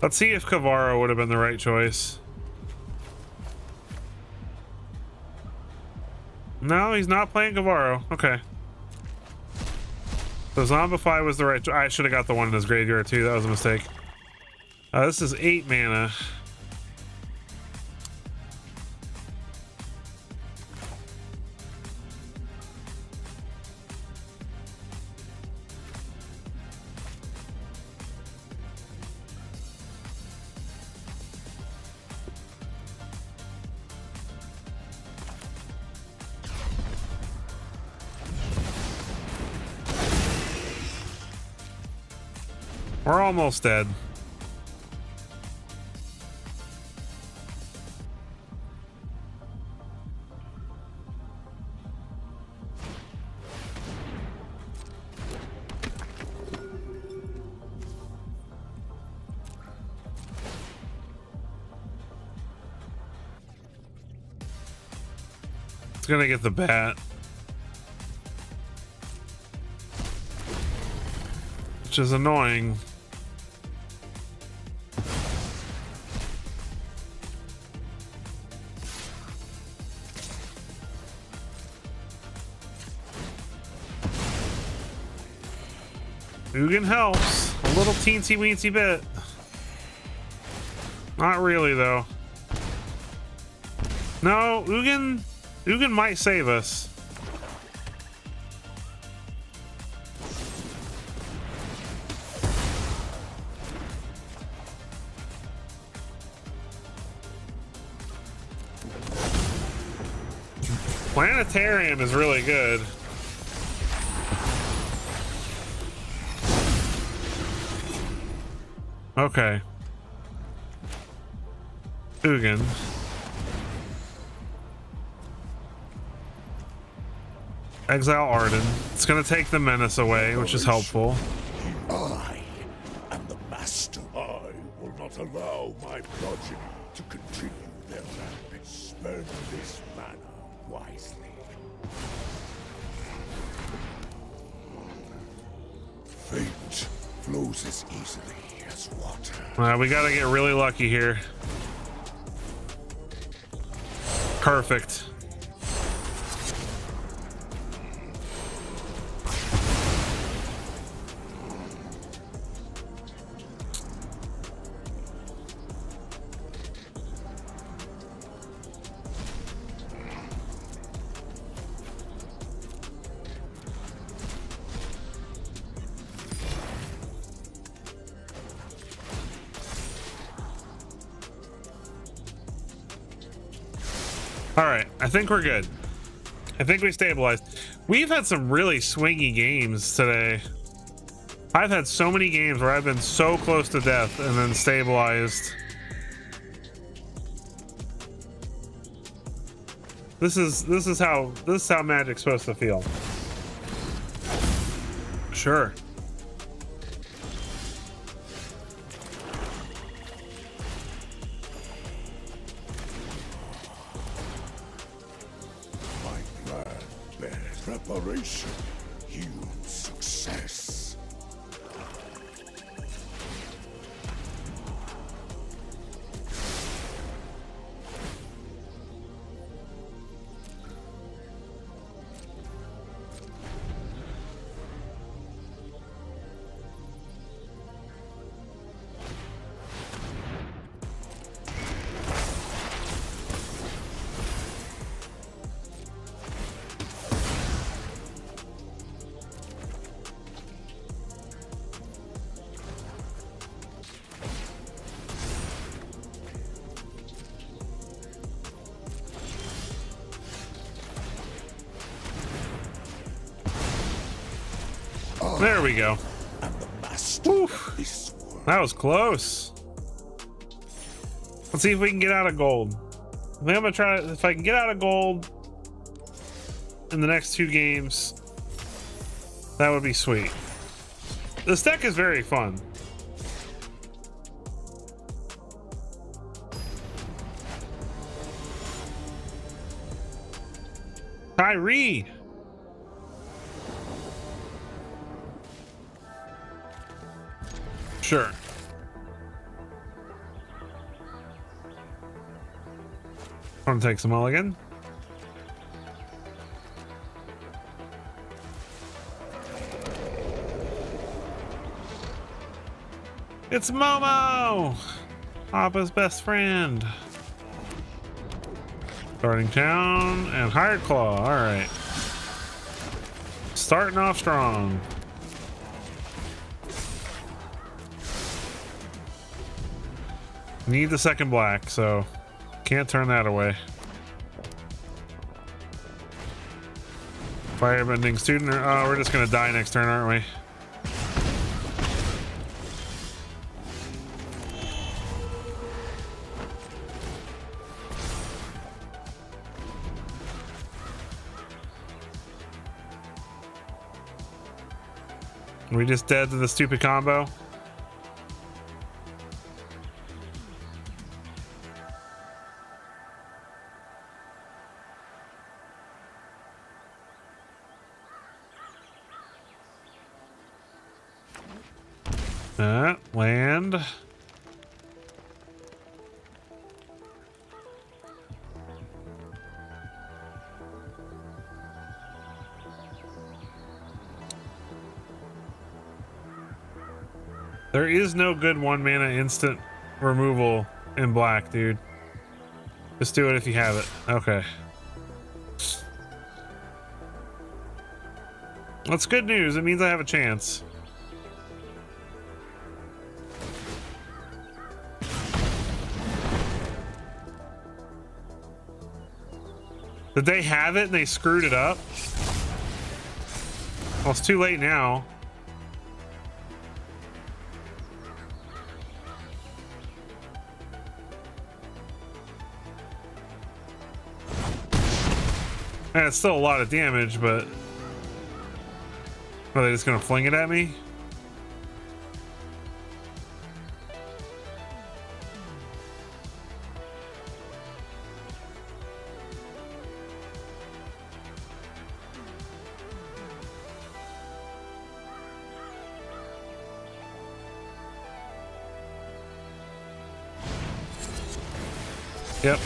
Let's see if Kavaro would have been the right choice. No, he's not playing Kavaro. Okay. So Zombify was the right... I should have got the one in his graveyard too. That was a mistake. This is 8 mana. We're almost dead. It's gonna get the bat. Which is annoying. Ugin helps a little teensy weensy bit. Not really though. No, Ugin might save us. Planetarium is really good. Okay. Ugin. Exile Arden. It's gonna take the menace away, which is helpful. I am the master. I will not allow my progeny to continue their rampage. Spend this mana wisely. Fate flows as easily as water. We gotta get really lucky here. Perfect. All right, I think we're good. I think we stabilized. We've had some really swingy games today. I've had so many games where I've been so close to death and then stabilized. This is how Magic's supposed to feel. Sure. Preparation yields success. There we go. I'm the master of this world. That was close. Let's see if we can get out of gold. I think I'm gonna try if I can get out of gold in the next 2 games. That would be sweet. This deck is very fun. Tyree. Sure. Want to take some mulligan? It's Momo! Appa's best friend. Starting town and Hired Claw. Alright. Starting off strong. Need the second black, so can't turn that away. Firebending student. Oh, we're just gonna die next turn, aren't we? We just dead to the stupid combo. Land. There is no good 1 mana instant removal in black, dude. Just do it if you have it. Okay. That's good news. It means I have a chance. Did they have it and they screwed it up? Well, it's too late now. And it's still a lot of damage, but are they just gonna fling it at me? Yep.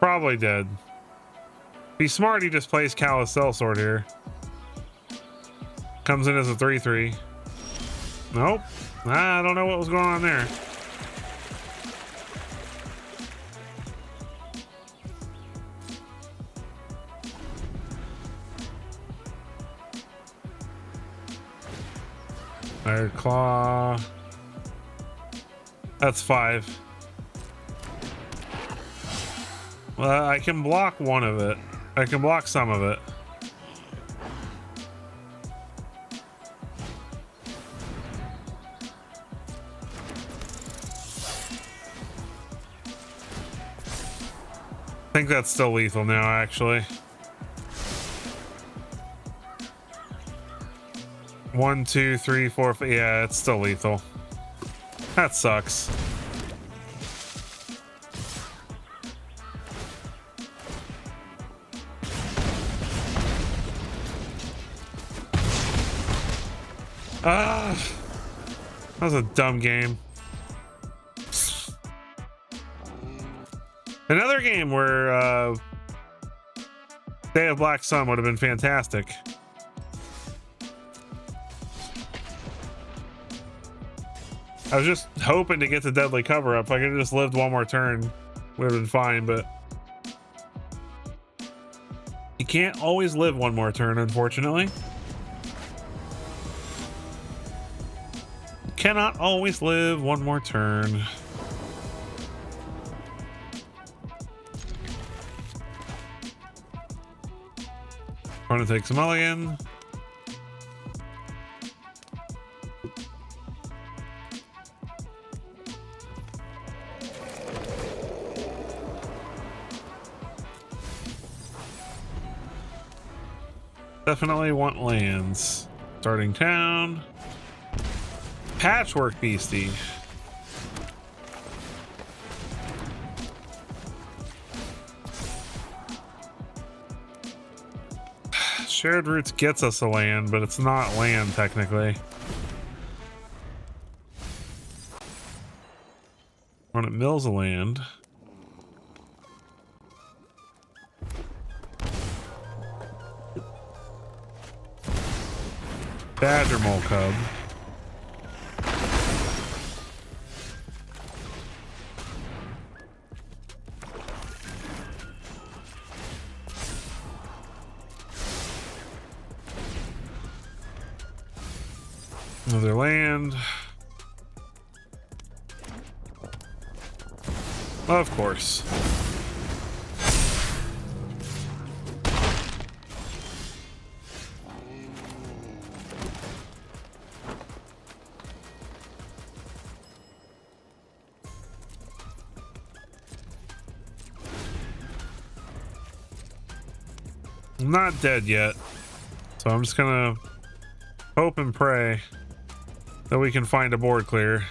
Probably dead. Be smart, he just plays Callous Sellsword here. Comes in as a 3/3. Nope. I don't know what was going on there. Iron Claw. That's 5. Well, I can block one of it. I can block some of it. I think that's still lethal now, actually. 1, 2, 3, 4, 5. Yeah, it's still lethal. That sucks. That was a dumb game. Another game where Day of Black Sun would have been fantastic. I was just hoping to get the deadly cover up. If I could have just lived one more turn, would have been fine, but you can't always live one more turn, unfortunately. Cannot always live one more turn. Trying to take some mulligan. Definitely want lands. Starting town. Patchwork Beastie. Shared Roots gets us a land, but it's not land technically. When it mills a land. Badger Mole Cub. Another land. Of course. I'm not dead yet, so I'm just gonna hope and pray that we can find a board clear.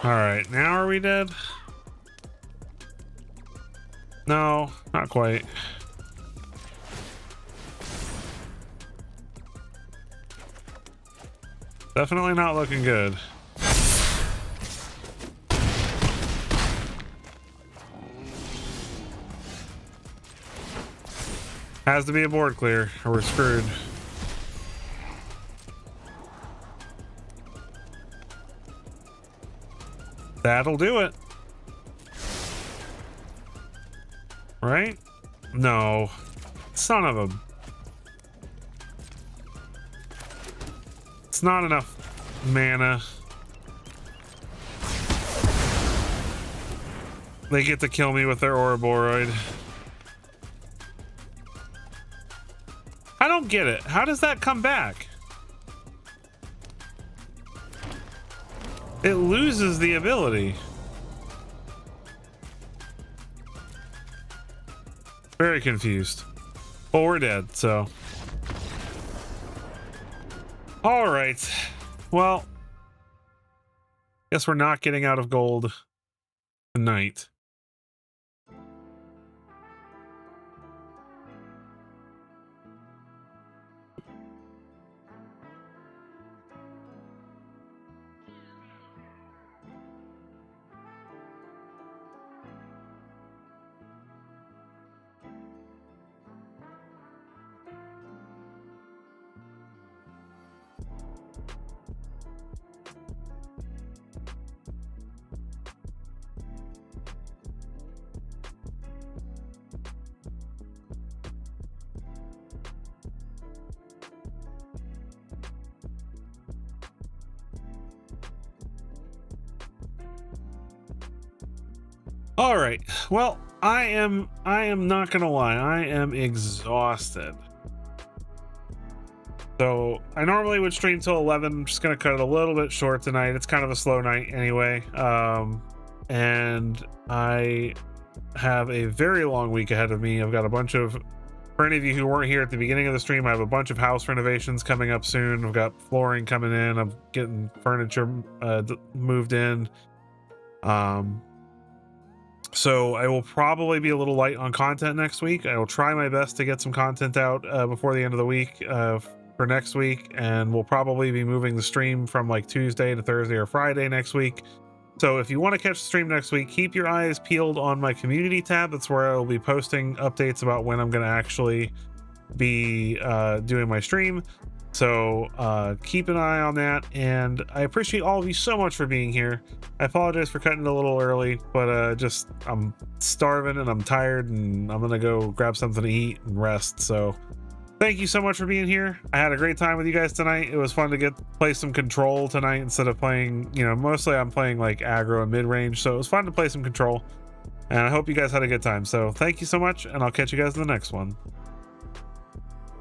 All right, now are we dead? No, not quite. Definitely not looking good. Has to be a board clear or we're screwed. That'll do it. Right? No. Son of a... It's not enough mana. They get to kill me with their Ouroboros. I don't get it. How does that come back? It loses the ability. Very confused. Well, we're dead, so. All right. Well, guess we're not getting out of gold tonight. All right. Well, I am not gonna lie, I am exhausted. So I normally would stream till 11. I'm just gonna cut it a little bit short tonight. It's kind of a slow night anyway. And I have a very long week ahead of me. I've got a bunch of, for any of you who weren't here at the beginning of the stream, I have a bunch of house renovations coming up soon. I've got flooring coming in. I'm getting furniture moved in. So I will probably be a little light on content next week. I will try my best to get some content out before the end of the week for next week, and we'll probably be moving the stream from like Tuesday to Thursday or Friday next week. So if you want to catch the stream next week, keep your eyes peeled on my community tab. That's where I will be posting updates about when I'm going to actually be doing my stream. So keep an eye on that, and I appreciate all of you so much for being here. I apologize for cutting it a little early, but just I'm starving and I'm tired, and I'm gonna go grab something to eat and rest. So thank you so much for being here. I had a great time with you guys tonight. It was fun to play some control tonight instead of playing, you know, mostly I'm playing like aggro and mid-range, so it was fun to play some control, and I hope you guys had a good time. So thank you so much, and I'll catch you guys in the next one.